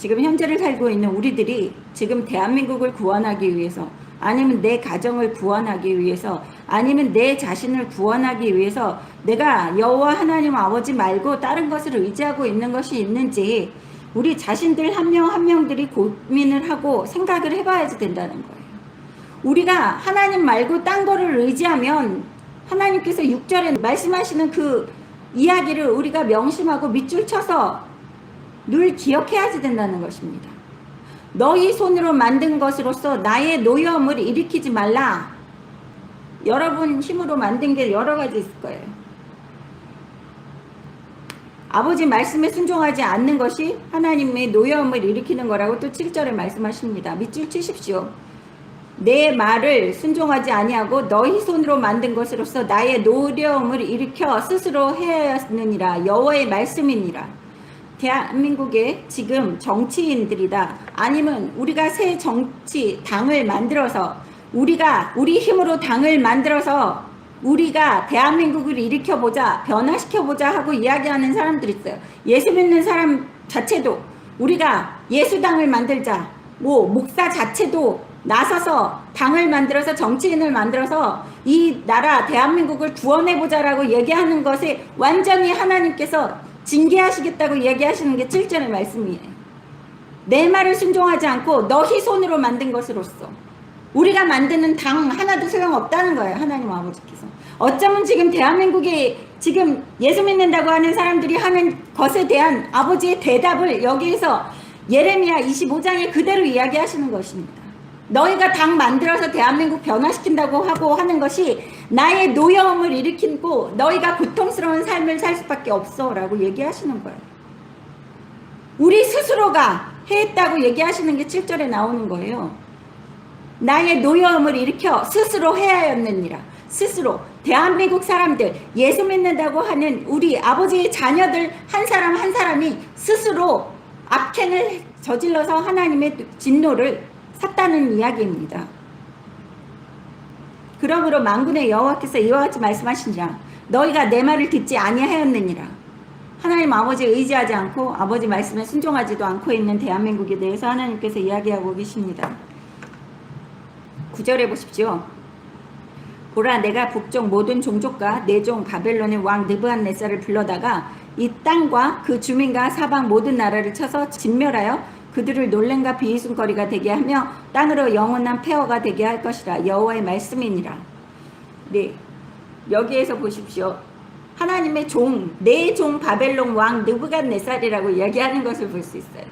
지금 현재를 살고 있는 우리들이 지금 대한민국을 구원하기 위해서, 아니면 내 가정을 구원하기 위해서, 아니면 내 자신을 구원하기 위해서 내가 여호와 하나님 아버지 말고 다른 것을 의지하고 있는 것이 있는지 우리 자신들 한 명 한 명들이 고민을 하고 생각을 해봐야지 된다는 거예요. 우리가 하나님 말고 딴 거를 의지하면 하나님께서 6절에 말씀하시는 그 이야기를 우리가 명심하고 밑줄 쳐서 늘 기억해야지 된다는 것입니다. 너희 손으로 만든 것으로서 나의 노여움을 일으키지 말라. 여러분 힘으로 만든 게 여러 가지 있을 거예요. 아버지 말씀에 순종하지 않는 것이 하나님의 노여움을 일으키는 거라고 또 7절에 말씀하십니다. 밑줄 치십시오. 내 말을 순종하지 아니하고 너희 손으로 만든 것으로서 나의 노여움을 일으켜 스스로 해하였느니라. 여호와의 말씀이니라. 대한민국의 지금 정치인들이다, 아니면 우리가 새 정치 당을 만들어서 우리 힘으로 당을 만들어서 우리가 대한민국을 일으켜보자, 변화시켜보자 하고 이야기하는 사람들이 있어요. 예수 믿는 사람 자체도 우리가 예수당을 만들자, 목사 자체도 나서서 당을 만들어서 정치인을 만들어서 이 나라 대한민국을 구원해보자라고 얘기하는 것에 완전히 하나님께서 징계하시겠다고 얘기하시는 게 7절의 말씀이에요. 내 말을 순종하지 않고 너희 손으로 만든 것으로서 우리가 만드는 당 하나도 소용없다는 거예요. 하나님 아버지께서. 어쩌면 지금 대한민국에 지금 예수 믿는다고 하는 사람들이 하는 것에 대한 아버지의 대답을 여기에서 예레미야 25장에 그대로 이야기하시는 것입니다. 너희가 당 만들어서 대한민국 변화시킨다고 하고 하는 것이 나의 노여움을 일으키고 너희가 고통스러운 삶을 살 수밖에 없어 라고 얘기하시는 거예요. 우리 스스로가 했다고 얘기하시는 게 7절에 나오는 거예요. 나의 노여움을 일으켜 스스로 해하였느니라. 스스로 대한민국 사람들, 예수 믿는다고 하는 우리 아버지의 자녀들 한 사람 한 사람이 스스로 악행을 저질러서 하나님의 진노를 샀다는 이야기입니다. 그러므로 만군의 여호와께서 이와 같이 말씀하시니라. 너희가 내 말을 듣지 아니하였느니라. 하나님 아버지에 의지하지 않고 아버지 말씀에 순종하지도 않고 있는 대한민국에 대해서 하나님께서 이야기하고 계십니다. 9절에 보십시오. 보라, 내가 북쪽 모든 종족과 내 종 바벨론의 왕 느부갓네살을 불러다가 이 땅과 그 주민과 사방 모든 나라를 쳐서 진멸하여 그들을 놀램과 비웃음거리가 되게 하며 땅으로 영원한 폐허가 되게 할 것이라. 여호와의 말씀이니라. 네, 여기에서 보십시오. 하나님의 종, 내 종 바벨론 왕 느부갓네살이라고 이야기하는 것을 볼 수 있어요.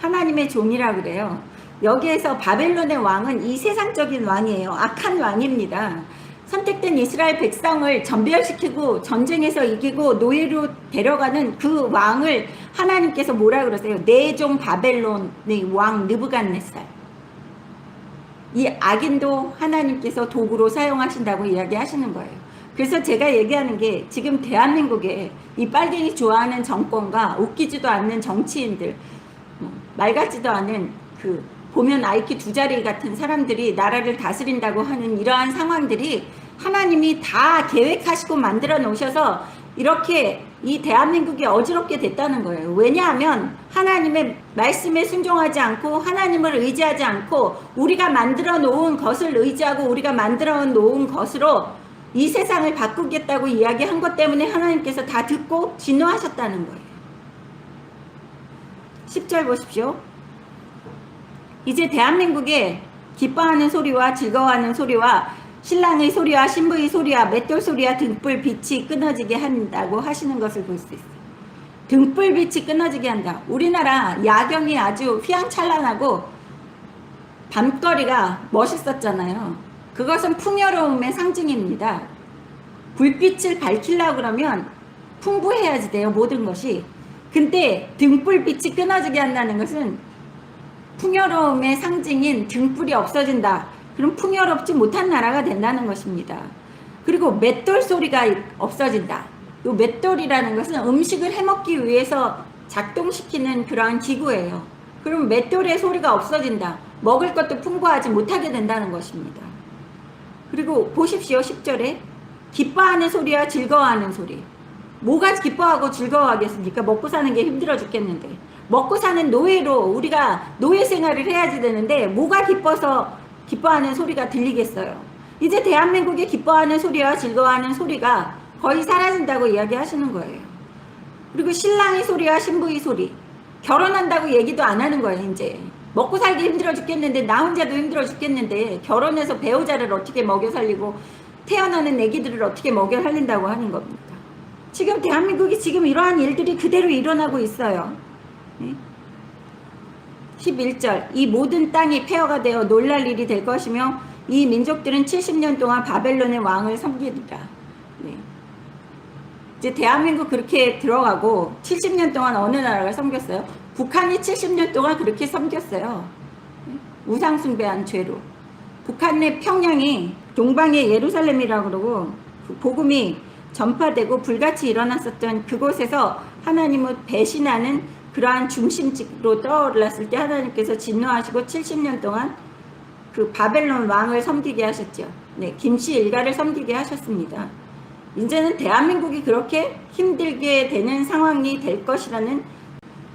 하나님의 종이라고 그래요. 여기에서 바벨론의 왕은 이 세상적인 왕이에요. 악한 왕입니다. 선택된 이스라엘 백성을 전멸시키고 전쟁에서 이기고 노예로 데려가는 그 왕을 하나님께서 뭐라 그러세요? 내 종 바벨론의 왕 느부갓네살. 이 악인도 하나님께서 도구로 사용하신다고 이야기하시는 거예요. 그래서 제가 얘기하는 게 지금 대한민국에 이 빨갱이 좋아하는 정권과 웃기지도 않는 정치인들, 말 같지도 않은 보면 IQ 2자리 같은 사람들이 나라를 다스린다고 하는 이러한 상황들이 하나님이 다 계획하시고 만들어 놓으셔서 이렇게 이 대한민국이 어지럽게 됐다는 거예요. 왜냐하면 하나님의 말씀에 순종하지 않고 하나님을 의지하지 않고 우리가 만들어 놓은 것을 의지하고 우리가 만들어 놓은 것으로 이 세상을 바꾸겠다고 이야기한 것 때문에 하나님께서 다 듣고 진노하셨다는 거예요. 10절 보십시오. 이제 대한민국에 기뻐하는 소리와 즐거워하는 소리와 신랑의 소리와 신부의 소리와 맷돌 소리와 등불 빛이 끊어지게 한다고 하시는 것을 볼 수 있어요. 등불 빛이 끊어지게 한다. 우리나라 야경이 아주 휘황찬란하고 밤거리가 멋있었잖아요. 그것은 풍요로움의 상징입니다. 불빛을 밝히려고 그러면 풍부해야지 돼요, 모든 것이. 근데 등불빛이 끊어지게 한다는 것은 풍요로움의 상징인 등불이 없어진다. 그럼 풍요롭지 못한 나라가 된다는 것입니다. 그리고 맷돌 소리가 없어진다. 이 맷돌이라는 것은 음식을 해먹기 위해서 작동시키는 그러한 기구예요. 그럼 맷돌의 소리가 없어진다. 먹을 것도 풍부하지 못하게 된다는 것입니다. 그리고 보십시오. 10절에 기뻐하는 소리와 즐거워하는 소리. 뭐가 기뻐하고 즐거워하겠습니까? 먹고 사는 게 힘들어 죽겠는데. 먹고 사는 노예로 우리가 노예 생활을 해야지 되는데 뭐가 기뻐서 기뻐하는 소리가 들리겠어요. 이제 대한민국이 기뻐하는 소리와 즐거워하는 소리가 거의 사라진다고 이야기하시는 거예요. 그리고 신랑의 소리와 신부의 소리, 결혼한다고 얘기도 안 하는 거예요. 이제 먹고 살기 힘들어 죽겠는데, 나 혼자도 힘들어 죽겠는데 결혼해서 배우자를 어떻게 먹여 살리고 태어나는 애기들을 어떻게 먹여 살린다고 하는 겁니까? 지금 대한민국이 지금 이러한 일들이 그대로 일어나고 있어요. 11절, 이 모든 땅이 폐허가 되어 놀랄 일이 될 것이며 이 민족들은 70년 동안 바벨론의 왕을 섬기리라. 네. 이제 대한민국 그렇게 들어가고 70년 동안 어느 나라가 섬겼어요? 북한이 70년 동안 그렇게 섬겼어요. 우상 숭배한 죄로. 북한의 평양이 동방의 예루살렘이라고 그러고 복음이 전파되고 불같이 일어났었던 그곳에서 하나님을 배신하는 그러한 중심지로 떠올랐을 때 하나님께서 진노하시고 70년 동안 그 바벨론 왕을 섬기게 하셨죠. 네, 김씨 일가를 섬기게 하셨습니다. 이제는 대한민국이 그렇게 힘들게 되는 상황이 될 것이라는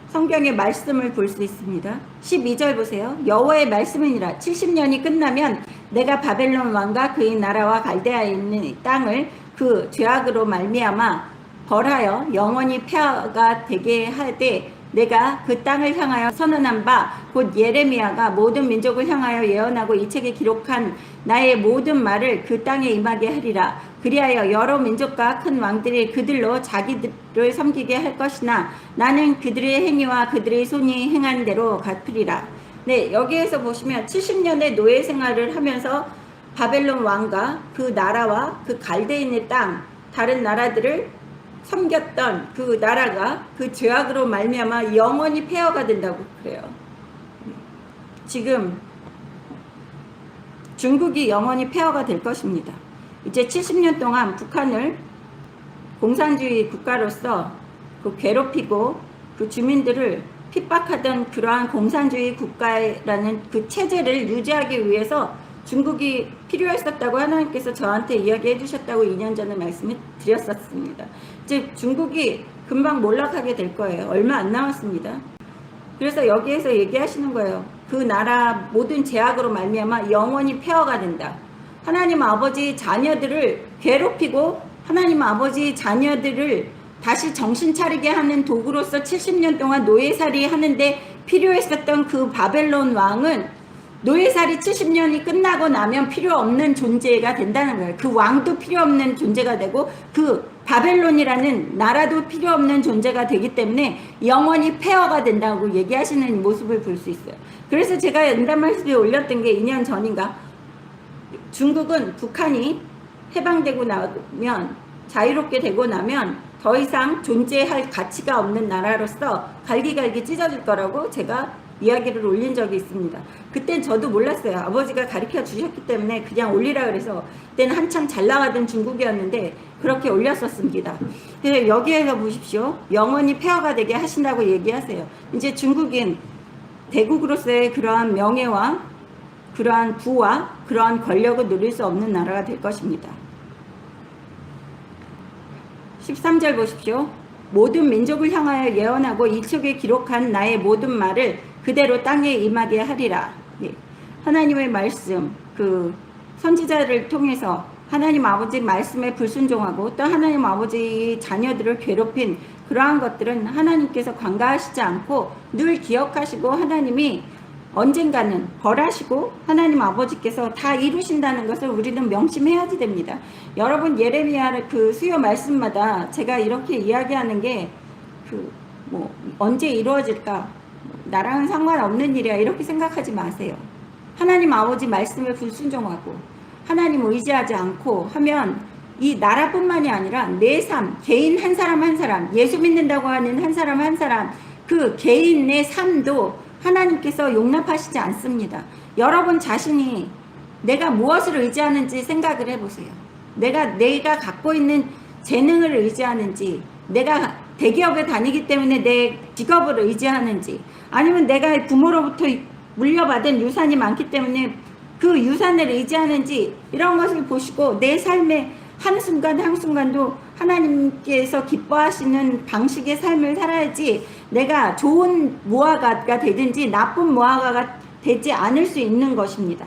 성경의 말씀을 볼 수 있습니다. 12절 보세요. 여호와의 말씀이니라. 70년이 끝나면 내가 바벨론 왕과 그의 나라와 갈대아에 있는 이 땅을 그 죄악으로 말미암아 벌하여 영원히 폐허가 되게 하되 내가 그 땅을 향하여 선언한 바 곧 예레미야가 모든 민족을 향하여 예언하고 이 책에 기록한 나의 모든 말을 그 땅에 임하게 하리라. 그리하여 여러 민족과 큰 왕들이 그들로 자기들을 섬기게 할 것이나 나는 그들의 행위와 그들의 손이 행한 대로 갚으리라. 네, 여기에서 보시면 70년의 노예 생활을 하면서 바벨론 왕과 그 나라와 그 갈대인의 땅, 다른 나라들을 섬겼던 그 나라가 그 죄악으로 말미암아 영원히 폐허가 된다고 그래요. 지금 중국이 영원히 폐허가 될 것입니다. 이제 70년 동안 북한을 공산주의 국가로서 그 괴롭히고 그 주민들을 핍박하던 그러한 공산주의 국가라는 그 체제를 유지하기 위해서 중국이 필요했었다고 하나님께서 저한테 이야기해 주셨다고 2년 전에 말씀을 드렸었습니다. 이제 중국이 금방 몰락하게 될 거예요. 얼마 안 남았습니다. 그래서 여기에서 얘기하시는 거예요. 그 나라 모든 죄악으로 말미암아 영원히 폐허가 된다. 하나님 아버지 자녀들을 괴롭히고 하나님 아버지 자녀들을 다시 정신 차리게 하는 도구로서 70년 동안 노예살이 하는데 필요했었던 그 바벨론 왕은 노예살이 70년이 끝나고 나면 필요 없는 존재가 된다는 거예요. 그 왕도 필요 없는 존재가 되고 그 바벨론이라는 나라도 필요 없는 존재가 되기 때문에 영원히 폐허가 된다고 얘기하시는 모습을 볼 수 있어요. 그래서 제가 연단 말씀에 올렸던 게 2년 전인가, 중국은 북한이 해방되고 나면, 자유롭게 되고 나면 더 이상 존재할 가치가 없는 나라로서 갈기갈기 찢어질 거라고 제가 이야기를 올린 적이 있습니다. 그땐 저도 몰랐어요. 아버지가 가르쳐 주셨기 때문에 그냥 올리라 그래서 그때는 한참 잘 나가던 중국이었는데 그렇게 올렸었습니다. 근데 여기에서 보십시오. 영원히 폐허가 되게 하신다고 얘기하세요. 이제 중국인 대국으로서의 그러한 명예와 그러한 부와 그러한 권력을 누릴 수 없는 나라가 될 것입니다. 13절 보십시오. 모든 민족을 향하여 예언하고 이 책에 기록한 나의 모든 말을 그대로 땅에 임하게 하리라. 예. 하나님의 말씀, 그 선지자를 통해서 하나님 아버지 말씀에 불순종하고 또 하나님 아버지의 자녀들을 괴롭힌 그러한 것들은 하나님께서 관가하시지 않고 늘 기억하시고 하나님이 언젠가는 벌하시고 하나님 아버지께서 다 이루신다는 것을 우리는 명심해야지 됩니다. 여러분, 예레미야 그 수요 말씀마다 제가 이렇게 이야기하는 게 언제 이루어질까, 나랑은 상관없는 일이야, 이렇게 생각하지 마세요. 하나님 아버지 말씀에 불순종하고 하나님 의지하지 않고 하면 이 나라뿐만이 아니라 내 삶, 개인 한 사람 한 사람, 예수 믿는다고 하는 한 사람 한 사람, 그 개인의 삶도 하나님께서 용납하시지 않습니다. 여러분 자신이 내가 무엇을 의지하는지 생각을 해보세요. 내가 갖고 있는 재능을 의지하는지, 내가 대기업에 다니기 때문에 내 직업을 의지하는지, 아니면 내가 부모로부터 물려받은 유산이 많기 때문에 그 유산을 의지하는지, 이런 것을 보시고 내 삶에 한순간 한순간도 하나님께서 기뻐하시는 방식의 삶을 살아야지 내가 좋은 무화과가 되든지 나쁜 무화과가 되지 않을 수 있는 것입니다.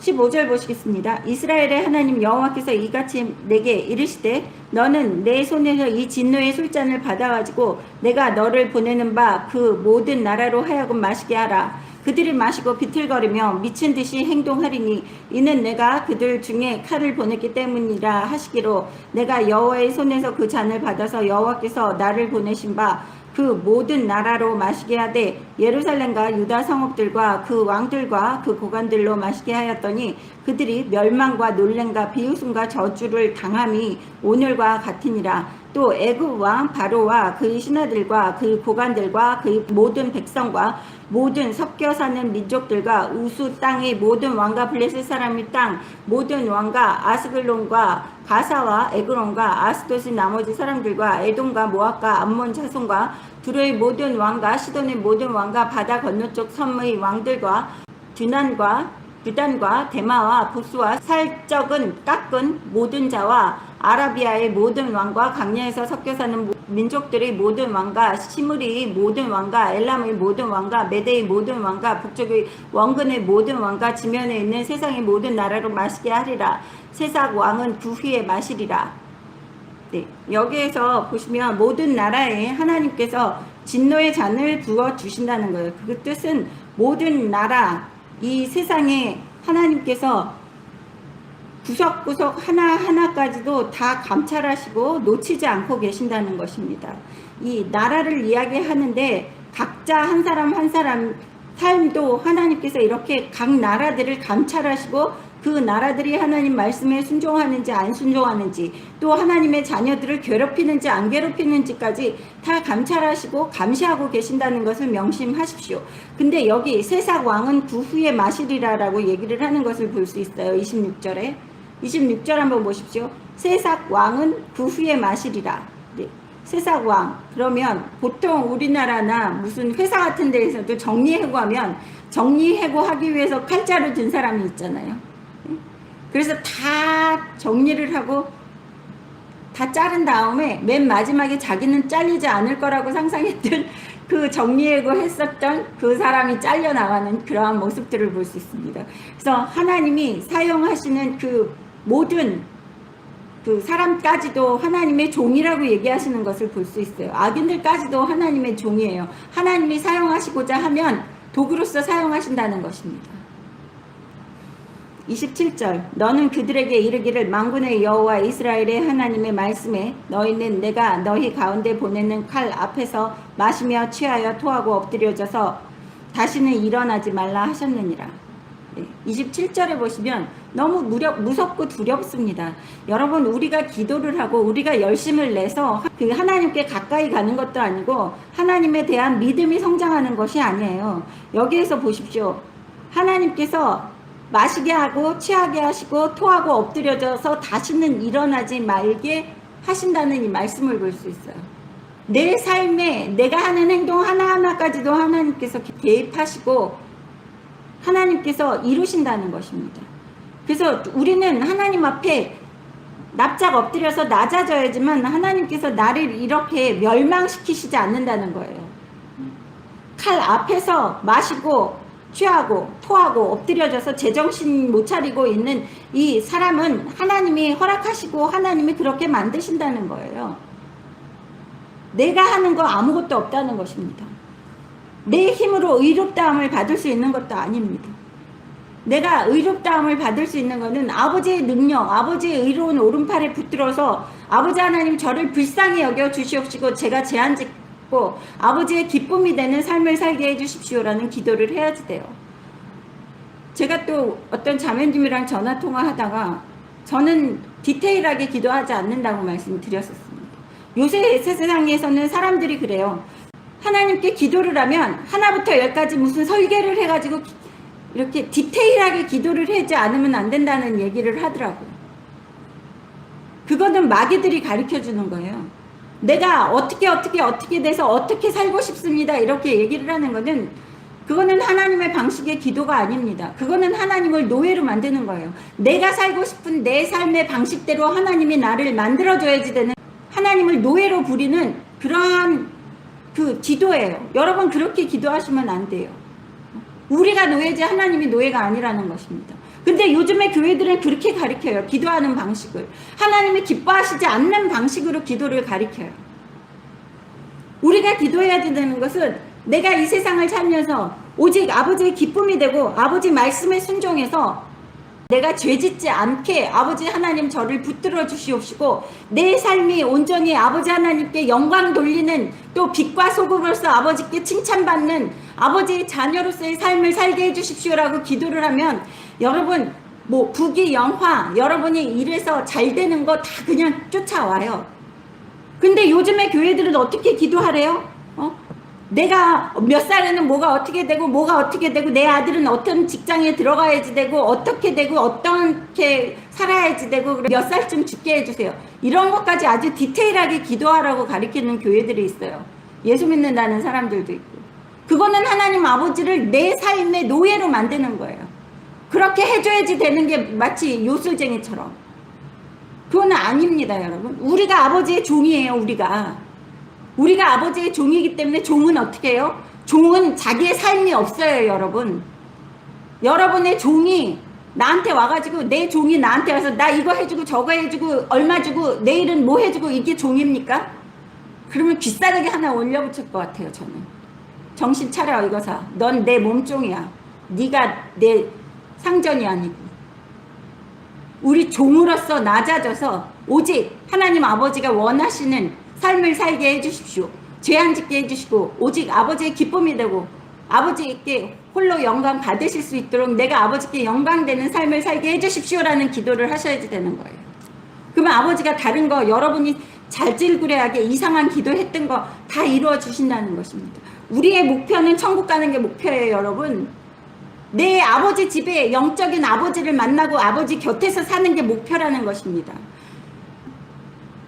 15절 보시겠습니다. 이스라엘의 하나님 여호와께서 이같이 내게 이르시되 너는 내 손에서 이 진노의 술잔을 받아가지고 내가 너를 보내는 바 그 모든 나라로 하여금 마시게 하라. 그들이 마시고 비틀거리며 미친 듯이 행동하리니 이는 내가 그들 중에 칼을 보냈기 때문이라 하시기로 내가 여호와의 손에서 그 잔을 받아서 여호와께서 나를 보내신 바 그 모든 나라로 마시게 하되 예루살렘과 유다 성읍들과 그 왕들과 그 고관들로 마시게 하였더니 그들이 멸망과 놀램과 비웃음과 저주를 당함이 오늘과 같으니라. 또 애굽 왕 바로와 그의 신하들과 그의 고관들과 그의 모든 백성과 모든 섞여 사는 민족들과 우수 땅의 모든 왕과 블레셋 사람의 땅 모든 왕과 아스글론과 가사와 에그론과 아스돗의 나머지 사람들과 에돔과 모압과 암몬 자손과 두로의 모든 왕과 시돈의 모든 왕과 바다 건너쪽 섬의 왕들과 두단과 데마와 부스와 살적은 깎은 모든 자와 아라비아의 모든 왕과 강야에서 섞여 사는 민족들의 모든 왕과 시므리의 모든 왕과 엘람의 모든 왕과 메대의 모든 왕과 북쪽의 원근의 모든 왕과 지면에 있는 세상의 모든 나라로 마시게 하리라. 세상 왕은 그 후에 마시리라. 네, 여기에서 보시면 모든 나라에 하나님께서 진노의 잔을 부어 주신다는 거예요. 그 뜻은 모든 나라, 이 세상에 하나님께서 구석구석 하나하나까지도 다 감찰하시고 놓치지 않고 계신다는 것입니다. 이 나라를 이야기하는데 각자 한 사람 한 사람 삶도 하나님께서 이렇게 각 나라들을 감찰하시고 그 나라들이 하나님 말씀에 순종하는지 안 순종하는지 또 하나님의 자녀들을 괴롭히는지 안 괴롭히는지까지 다 감찰하시고 감시하고 계신다는 것을 명심하십시오. 근데 여기 세상 왕은 그 후에 마시리라 라고 얘기를 하는 것을 볼 수 있어요. 26절에 26절 한번 보십시오. 세상 왕은 그 후에 마시리라. 네. 세상 왕, 그러면 보통 우리나라나 무슨 회사 같은 데에서도 정리해고하면 정리해고하기 위해서 칼자루 든 사람이 있잖아요. 그래서 다 정리를 하고 다 자른 다음에 맨 마지막에 자기는 잘리지 않을 거라고 상상했던 그 정리해고 했었던 그 사람이 잘려나가는 그러한 모습들을 볼 수 있습니다. 그래서 하나님이 사용하시는 그 모든 그 사람까지도 하나님의 종이라고 얘기하시는 것을 볼 수 있어요. 악인들까지도 하나님의 종이에요. 하나님이 사용하시고자 하면 도구로서 사용하신다는 것입니다. 27절 너는 그들에게 이르기를 만군의 여호와 이스라엘의 하나님의 말씀에 너희는 내가 너희 가운데 보내는 칼 앞에서 마시며 취하여 토하고 엎드려져서 다시는 일어나지 말라 하셨느니라. 27절에 보시면 너무 무섭고 두렵습니다. 여러분, 우리가 기도를 하고 우리가 열심을 내서 그 하나님께 가까이 가는 것도 아니고 하나님에 대한 믿음이 성장하는 것이 아니에요. 여기에서 보십시오. 하나님께서 마시게 하고 취하게 하시고 토하고 엎드려져서 다시는 일어나지 말게 하신다는 이 말씀을 볼 수 있어요. 내 삶에 내가 하는 행동 하나하나까지도 하나님께서 개입하시고 하나님께서 이루신다는 것입니다. 그래서 우리는 하나님 앞에 납작 엎드려서 낮아져야지만 하나님께서 나를 이렇게 멸망시키시지 않는다는 거예요. 칼 앞에서 마시고 취하고 토하고 엎드려져서 제정신 못 차리고 있는 이 사람은 하나님이 허락하시고 하나님이 그렇게 만드신다는 거예요. 내가 하는 거 아무것도 없다는 것입니다. 내 힘으로 의롭다함을 받을 수 있는 것도 아닙니다. 내가 의롭다함을 받을 수 있는 것은 아버지의 능력, 아버지의 의로운 오른팔에 붙들어서 아버지 하나님 저를 불쌍히 여겨 주시옵시고 제가 제한짓고 아버지의 기쁨이 되는 삶을 살게 해주십시오라는 기도를 해야지 돼요. 제가 또 어떤 자매님이랑 전화통화하다가 저는 디테일하게 기도하지 않는다고 말씀드렸었습니다. 요새 세상에서는 사람들이 그래요. 하나님께 기도를 하면 하나부터 열까지 무슨 설계를 해가지고 이렇게 디테일하게 기도를 하지 않으면 안 된다는 얘기를 하더라고요. 그거는 마귀들이 가르쳐주는 거예요. 내가 어떻게 돼서 어떻게 살고 싶습니다 이렇게 얘기를 하는 거는 그거는 하나님의 방식의 기도가 아닙니다. 그거는 하나님을 노예로 만드는 거예요. 내가 살고 싶은 내 삶의 방식대로 하나님이 나를 만들어줘야지 되는, 하나님을 노예로 부리는 그러한 그 기도예요. 여러분 그렇게 기도하시면 안 돼요. 우리가 노예지 하나님이 노예가 아니라는 것입니다. 근데 요즘에 교회들은 그렇게 가르쳐요. 기도하는 방식을. 하나님이 기뻐하시지 않는 방식으로 기도를 가르쳐요. 우리가 기도해야 되는 것은 내가 이 세상을 살면서 오직 아버지의 기쁨이 되고 아버지 말씀에 순종해서 내가 죄짓지 않게 아버지 하나님 저를 붙들어 주시옵시고 내 삶이 온전히 아버지 하나님께 영광 돌리는, 또 빛과 소금으로서 아버지께 칭찬받는 아버지의 자녀로서의 삶을 살게 해주십시오라고 기도를 하면, 여러분 뭐 부귀 영화, 여러분이 일해서 잘 되는 거 다 그냥 쫓아와요. 근데 요즘에 교회들은 어떻게 기도하래요? 내가 몇 살에는 뭐가 어떻게 되고 뭐가 어떻게 되고 내 아들은 어떤 직장에 들어가야지 되고 어떻게 되고 어떻게 살아야지 되고 몇 살쯤 죽게 해주세요. 이런 것까지 아주 디테일하게 기도하라고 가르치는 교회들이 있어요. 예수 믿는다는 사람들도 있고. 그거는 하나님 아버지를 내 삶의 노예로 만드는 거예요. 그렇게 해줘야지 되는 게 마치 요술쟁이처럼. 그건 아닙니다, 여러분. 우리가 아버지의 종이에요. 우리가 아버지의 종이기 때문에 종은 어떻게 해요? 종은 자기의 삶이 없어요, 여러분. 여러분의 종이 나한테 와가지고, 내 종이 나한테 와서 나 이거 해주고 저거 해주고 얼마 주고 내일은 뭐 해주고, 이게 종입니까? 그러면 귀싸대기 하나 올려붙일 것 같아요, 저는. 정신 차려, 이거사. 넌 내 몸종이야. 네가 내 상전이 아니고. 우리 종으로서 낮아져서 오직 하나님 아버지가 원하시는 삶을 살게 해주십시오. 죄 안 짓게 해주시고 오직 아버지의 기쁨이 되고 아버지께 홀로 영광 받으실 수 있도록 내가 아버지께 영광되는 삶을 살게 해주십시오라는 기도를 하셔야지 되는 거예요. 그러면 아버지가 다른 거, 여러분이 잘질구레하게 이상한 기도했던 거 다 이루어 주신다는 것입니다. 우리의 목표는 천국 가는 게 목표예요, 여러분. 내 아버지 집에 영적인 아버지를 만나고 아버지 곁에서 사는 게 목표라는 것입니다.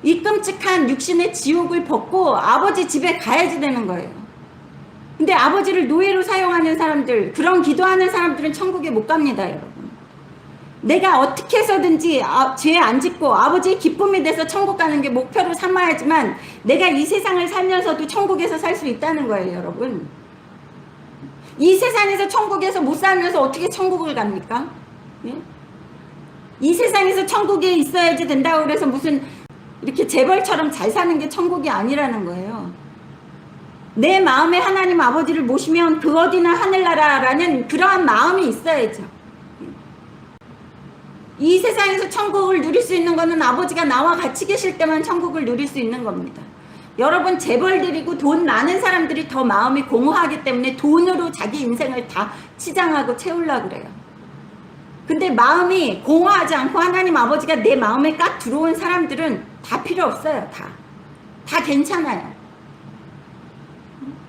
이 끔찍한 육신의 지옥을 벗고 아버지 집에 가야지 되는 거예요. 근데 아버지를 노예로 사용하는 사람들, 그런 기도하는 사람들은 천국에 못 갑니다, 여러분. 내가 어떻게 해서든지 죄 안 짓고 아버지의 기쁨이 돼서 천국 가는 게 목표로 삼아야지만 내가 이 세상을 살면서도 천국에서 살 수 있다는 거예요, 여러분. 이 세상에서 천국에서 못 살면서 어떻게 천국을 갑니까? 예? 이 세상에서 천국에 있어야지 된다고 그래서 무슨 이렇게 재벌처럼 잘 사는 게 천국이 아니라는 거예요. 내 마음에 하나님 아버지를 모시면 그 어디나 하늘나라라는 그러한 마음이 있어야죠. 이 세상에서 천국을 누릴 수 있는 거는 아버지가 나와 같이 계실 때만 천국을 누릴 수 있는 겁니다. 여러분, 재벌들이고 돈 많은 사람들이 더 마음이 공허하기 때문에 돈으로 자기 인생을 다 치장하고 채우려고 그래요. 근데 마음이 공허하지 않고 하나님 아버지가 내 마음에 딱 들어온 사람들은 다 필요 없어요. 다 괜찮아요.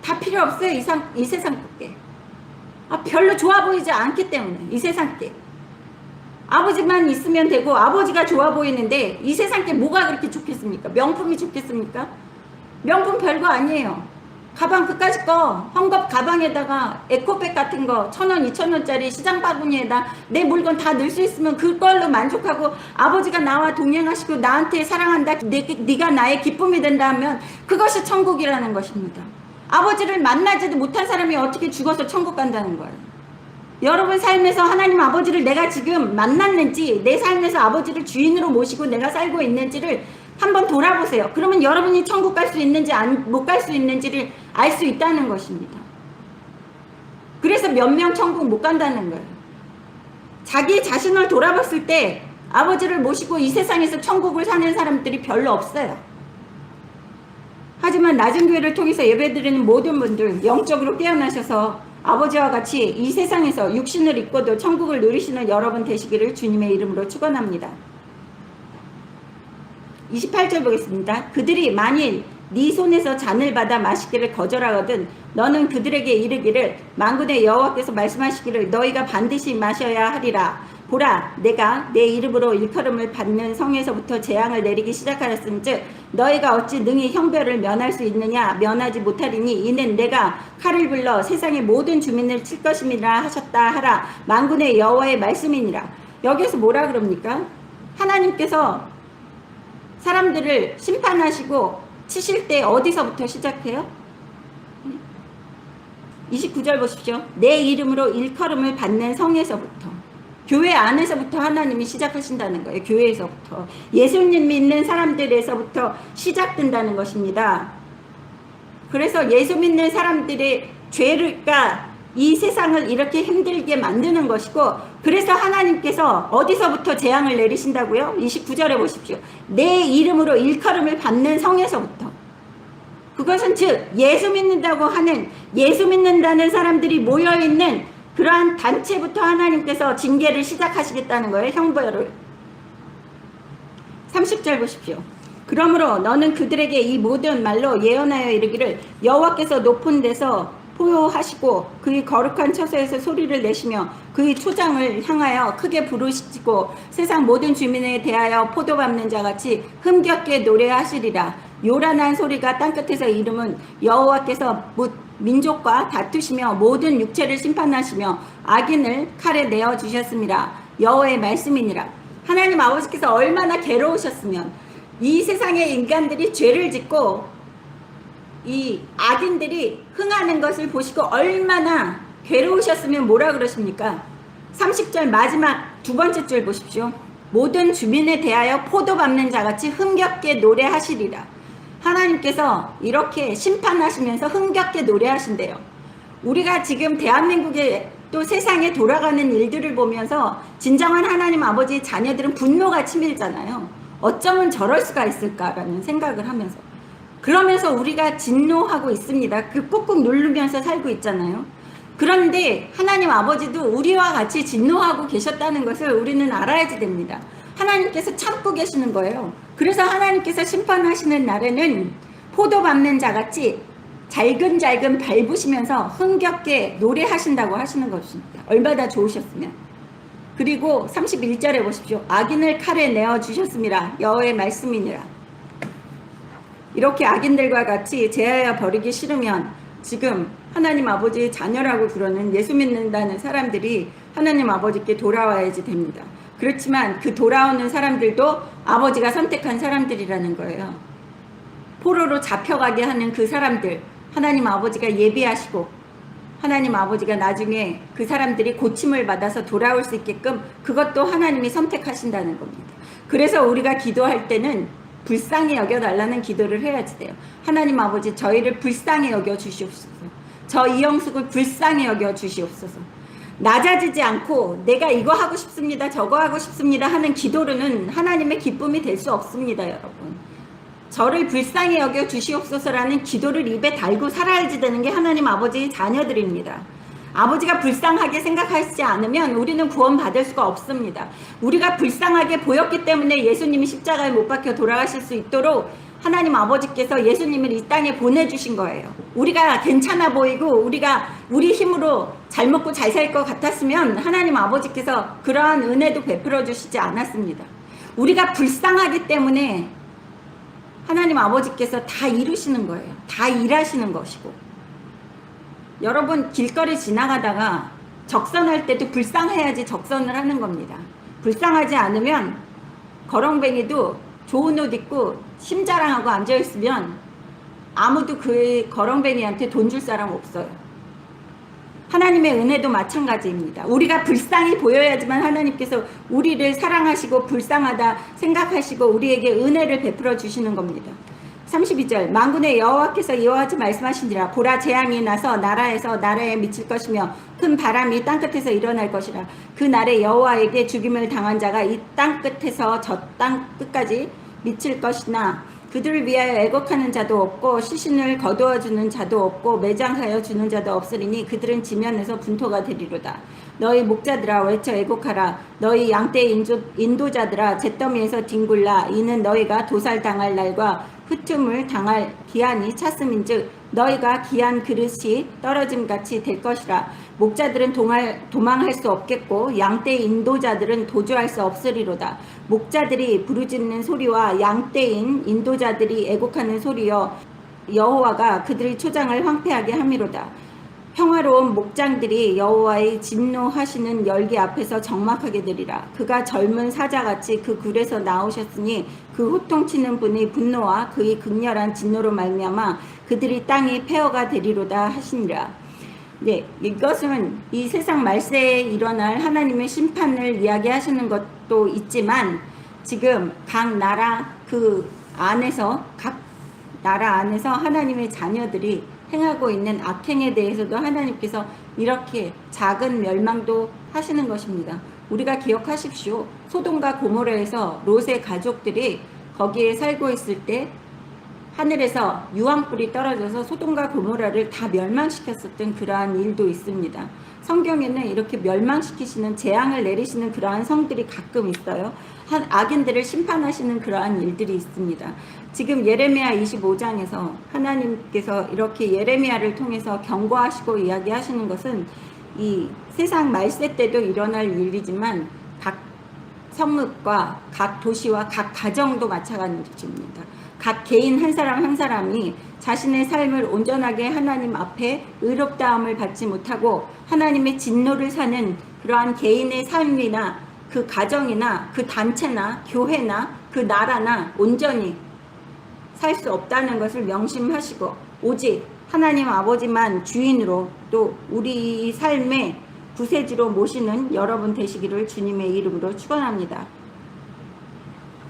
다 필요 없어요. 이 세상 게. 별로 좋아 보이지 않기 때문에. 이 세상 게. 아버지만 있으면 되고 아버지가 좋아 보이는데 이 세상 게 뭐가 그렇게 좋겠습니까? 명품이 좋겠습니까? 명품 별거 아니에요. 가방 그까짓 거 헝겊 가방에다가 에코백 같은 거 1,000원 2,000원짜리 시장 바구니에다 내 물건 다 넣을 수 있으면 그걸로 만족하고 아버지가 나와 동행하시고 나한테 사랑한다, 네가 나의 기쁨이 된다 하면 그것이 천국이라는 것입니다. 아버지를 만나지도 못한 사람이 어떻게 죽어서 천국 간다는 거예요. 여러분 삶에서 하나님 아버지를 내가 지금 만났는지, 내 삶에서 아버지를 주인으로 모시고 내가 살고 있는지를 한번 돌아보세요. 그러면 여러분이 천국 갈 수 있는지 못 갈 수 있는지를 알 수 있다는 것입니다. 그래서 몇 명 천국 못 간다는 거예요. 자기 자신을 돌아봤을 때 아버지를 모시고 이 세상에서 천국을 사는 사람들이 별로 없어요. 하지만 낮은 교회를 통해서 예배드리는 모든 분들 영적으로 깨어나셔서 아버지와 같이 이 세상에서 육신을 입고도 천국을 누리시는 여러분 되시기를 주님의 이름으로 축원합니다. 28절 보겠습니다. 그들이 만일 네 손에서 잔을 받아 마시기를 거절하거든 너는 그들에게 이르기를 만군의 여호와께서 말씀하시기를 너희가 반드시 마셔야 하리라. 보라 내가 내 이름으로 일컬음을 받는 성에서부터 재앙을 내리기 시작하였은즉 너희가 어찌 능히 형벌을 면할 수 있느냐. 면하지 못하리니 이는 내가 칼을 불러 세상의 모든 주민을 칠 것임이라 하셨다 하라. 만군의 여호와의 말씀이니라. 여기서 뭐라 그럽니까? 하나님께서 사람들을 심판하시고 치실 때 어디서부터 시작해요? 29절 보십시오. 내 이름으로 일컬음을 받는 성에서부터, 교회 안에서부터 하나님이 시작하신다는 거예요. 교회에서부터, 예수님 믿는 사람들에서부터 시작된다는 것입니다. 그래서 예수 믿는 사람들의 죄가 이 세상을 이렇게 힘들게 만드는 것이고, 그래서 하나님께서 어디서부터 재앙을 내리신다고요? 29절에 보십시오. 내 이름으로 일컬음을 받는 성에서부터. 그것은 즉 예수 믿는다고 하는, 예수 믿는다는 사람들이 모여있는 그러한 단체부터 하나님께서 징계를 시작하시겠다는 거예요. 형벌을. 30절 보십시오. 그러므로 너는 그들에게 이 모든 말로 예언하여 이르기를 여호와께서 높은 데서 포효하시고 그의 거룩한 처소에서 소리를 내시며 그의 초장을 향하여 크게 부르시고 세상 모든 주민에 대하여 포도 밟는 자같이 힘겹게 노래하시리라. 요란한 소리가 땅끝에서 이름은 여호와께서 묻 민족과 다투시며 모든 육체를 심판하시며 악인을 칼에 내어 주셨습니다. 여호와의 말씀이니라. 하나님 아버지께서 얼마나 괴로우셨으면 이 세상의 인간들이 죄를 짓고 이 악인들이 흥하는 것을 보시고 얼마나 괴로우셨으면 뭐라 그러십니까? 30절 마지막 두 번째 줄 보십시오. 모든 주민에 대하여 포도 밟는 자같이 흥겹게 노래하시리라. 하나님께서 이렇게 심판하시면서 흥겹게 노래하신대요. 우리가 지금 대한민국에 또 세상에 돌아가는 일들을 보면서 진정한 하나님 아버지의 자녀들은 분노가 치밀잖아요. 어쩌면 저럴 수가 있을까라는 생각을 하면서, 그러면서 우리가 진노하고 있습니다. 그 꾹꾹 누르면서 살고 있잖아요. 그런데 하나님 아버지도 우리와 같이 진노하고 계셨다는 것을 우리는 알아야지 됩니다. 하나님께서 참고 계시는 거예요. 그래서 하나님께서 심판하시는 날에는 포도 밟는 자같이 잘근잘근 밟으시면서 흥겹게 노래하신다고 하시는 것입니다. 얼마나 좋으셨으면. 그리고 31절에 보십시오. 악인을 칼에 내어 주셨습니다. 여호와의 말씀이니라. 이렇게 악인들과 같이 제하여 버리기 싫으면 지금 하나님 아버지의 자녀라고 그러는 예수 믿는다는 사람들이 하나님 아버지께 돌아와야지 됩니다. 그렇지만 그 돌아오는 사람들도 아버지가 선택한 사람들이라는 거예요. 포로로 잡혀가게 하는 그 사람들, 하나님 아버지가 예비하시고 하나님 아버지가 나중에 그 사람들이 고침을 받아서 돌아올 수 있게끔 그것도 하나님이 선택하신다는 겁니다. 그래서 우리가 기도할 때는 불쌍히 여겨달라는 기도를 해야지 돼요. 하나님 아버지, 저희를 불쌍히 여겨 주시옵소서. 저 이영숙을 불쌍히 여겨 주시옵소서. 낮아지지 않고 내가 이거 하고 싶습니다, 저거 하고 싶습니다 하는 기도로는 하나님의 기쁨이 될 수 없습니다. 여러분, 저를 불쌍히 여겨 주시옵소서라는 기도를 입에 달고 살아야지 되는 게 하나님 아버지의 자녀들입니다. 아버지가 불쌍하게 생각하시지 않으면 우리는 구원받을 수가 없습니다. 우리가 불쌍하게 보였기 때문에 예수님이 십자가에 못 박혀 돌아가실 수 있도록 하나님 아버지께서 예수님을 이 땅에 보내주신 거예요. 우리가 괜찮아 보이고 우리가 우리 힘으로 잘 먹고 잘 살 것 같았으면 하나님 아버지께서 그러한 은혜도 베풀어 주시지 않았습니다. 우리가 불쌍하기 때문에 하나님 아버지께서 다 이루시는 거예요. 다 일하시는 것이고, 여러분 길거리 지나가다가 적선할 때도 불쌍해야지 적선을 하는 겁니다. 불쌍하지 않으면 거렁뱅이도 좋은 옷 입고 심자랑하고 앉아있으면 아무도 그 거렁뱅이한테 돈 줄 사람 없어요. 하나님의 은혜도 마찬가지입니다. 우리가 불쌍히 보여야지만 하나님께서 우리를 사랑하시고 불쌍하다 생각하시고 우리에게 은혜를 베풀어 주시는 겁니다. 32절 만군의 여호와께서 이와 같이 말씀하신지라. 보라, 재앙이 나서 나라에서 나라에 미칠 것이며 큰 바람이 땅끝에서 일어날 것이라. 그 날에 여호와에게 죽임을 당한 자가 이 땅끝에서 저 땅끝까지 미칠 것이나 그들을 위하여 애곡하는 자도 없고 시신을 거두어 주는 자도 없고 매장하여 주는 자도 없으리니 그들은 지면에서 분토가 되리로다. 너희 목자들아 외쳐 애곡하라. 너희 양떼 인도자들아 잿더미에서 뒹굴라. 이는 너희가 도살당할 날과 흩음을 당할 기한이 찼음인즉 너희가 귀한 그릇이 떨어짐같이 될 것이라. 목자들은 도망할 수 없겠고 양떼 인도자들은 도주할 수 없으리로다. 목자들이 부르짖는 소리와 양떼인 인도자들이 애곡하는 소리여 여호와가 그들의 초장을 황폐하게 함이로다. 평화로운 목장들이 여호와의 진노하시는 열기 앞에서 적막하게 되리라. 그가 젊은 사자같이 그 굴에서 나오셨으니 그 호통치는 분의 분노와 그의 극렬한 진노로 말미암아 그들이 땅이 폐허가 되리로다 하시니라. 네, 이것은 이 세상 말세에 일어날 하나님의 심판을 이야기하시는 것도 있지만 지금 각 나라 각 나라 안에서 하나님의 자녀들이 행하고 있는 악행에 대해서도 하나님께서 이렇게 작은 멸망도 하시는 것입니다. 우리가 기억하십시오. 소돔과 고모라에서 롯의 가족들이 거기에 살고 있을 때 하늘에서 유황불이 떨어져서 소돔과 고모라를 다 멸망시켰었던 그러한 일도 있습니다. 성경에는 이렇게 멸망시키시는 재앙을 내리시는 그러한 성들이 가끔 있어요. 악인들을 심판하시는 그러한 일들이 있습니다. 지금 예레미야 25장에서 하나님께서 이렇게 예레미야를 통해서 경고하시고 이야기하시는 것은 이 세상 말세 때도 일어날 일이지만 각 성읍과 각 도시와 각 가정도 마찬가지입니다. 각 개인 한 사람 한 사람이 자신의 삶을 온전하게 하나님 앞에 의롭다함을 받지 못하고 하나님의 진노를 사는 그러한 개인의 삶이나 그 가정이나 그 단체나 교회나 그 나라나 온전히 살 수 없다는 것을 명심하시고 오직 하나님 아버지만 주인으로 또 우리 삶의 구세주로 모시는 여러분 되시기를 주님의 이름으로 축원합니다.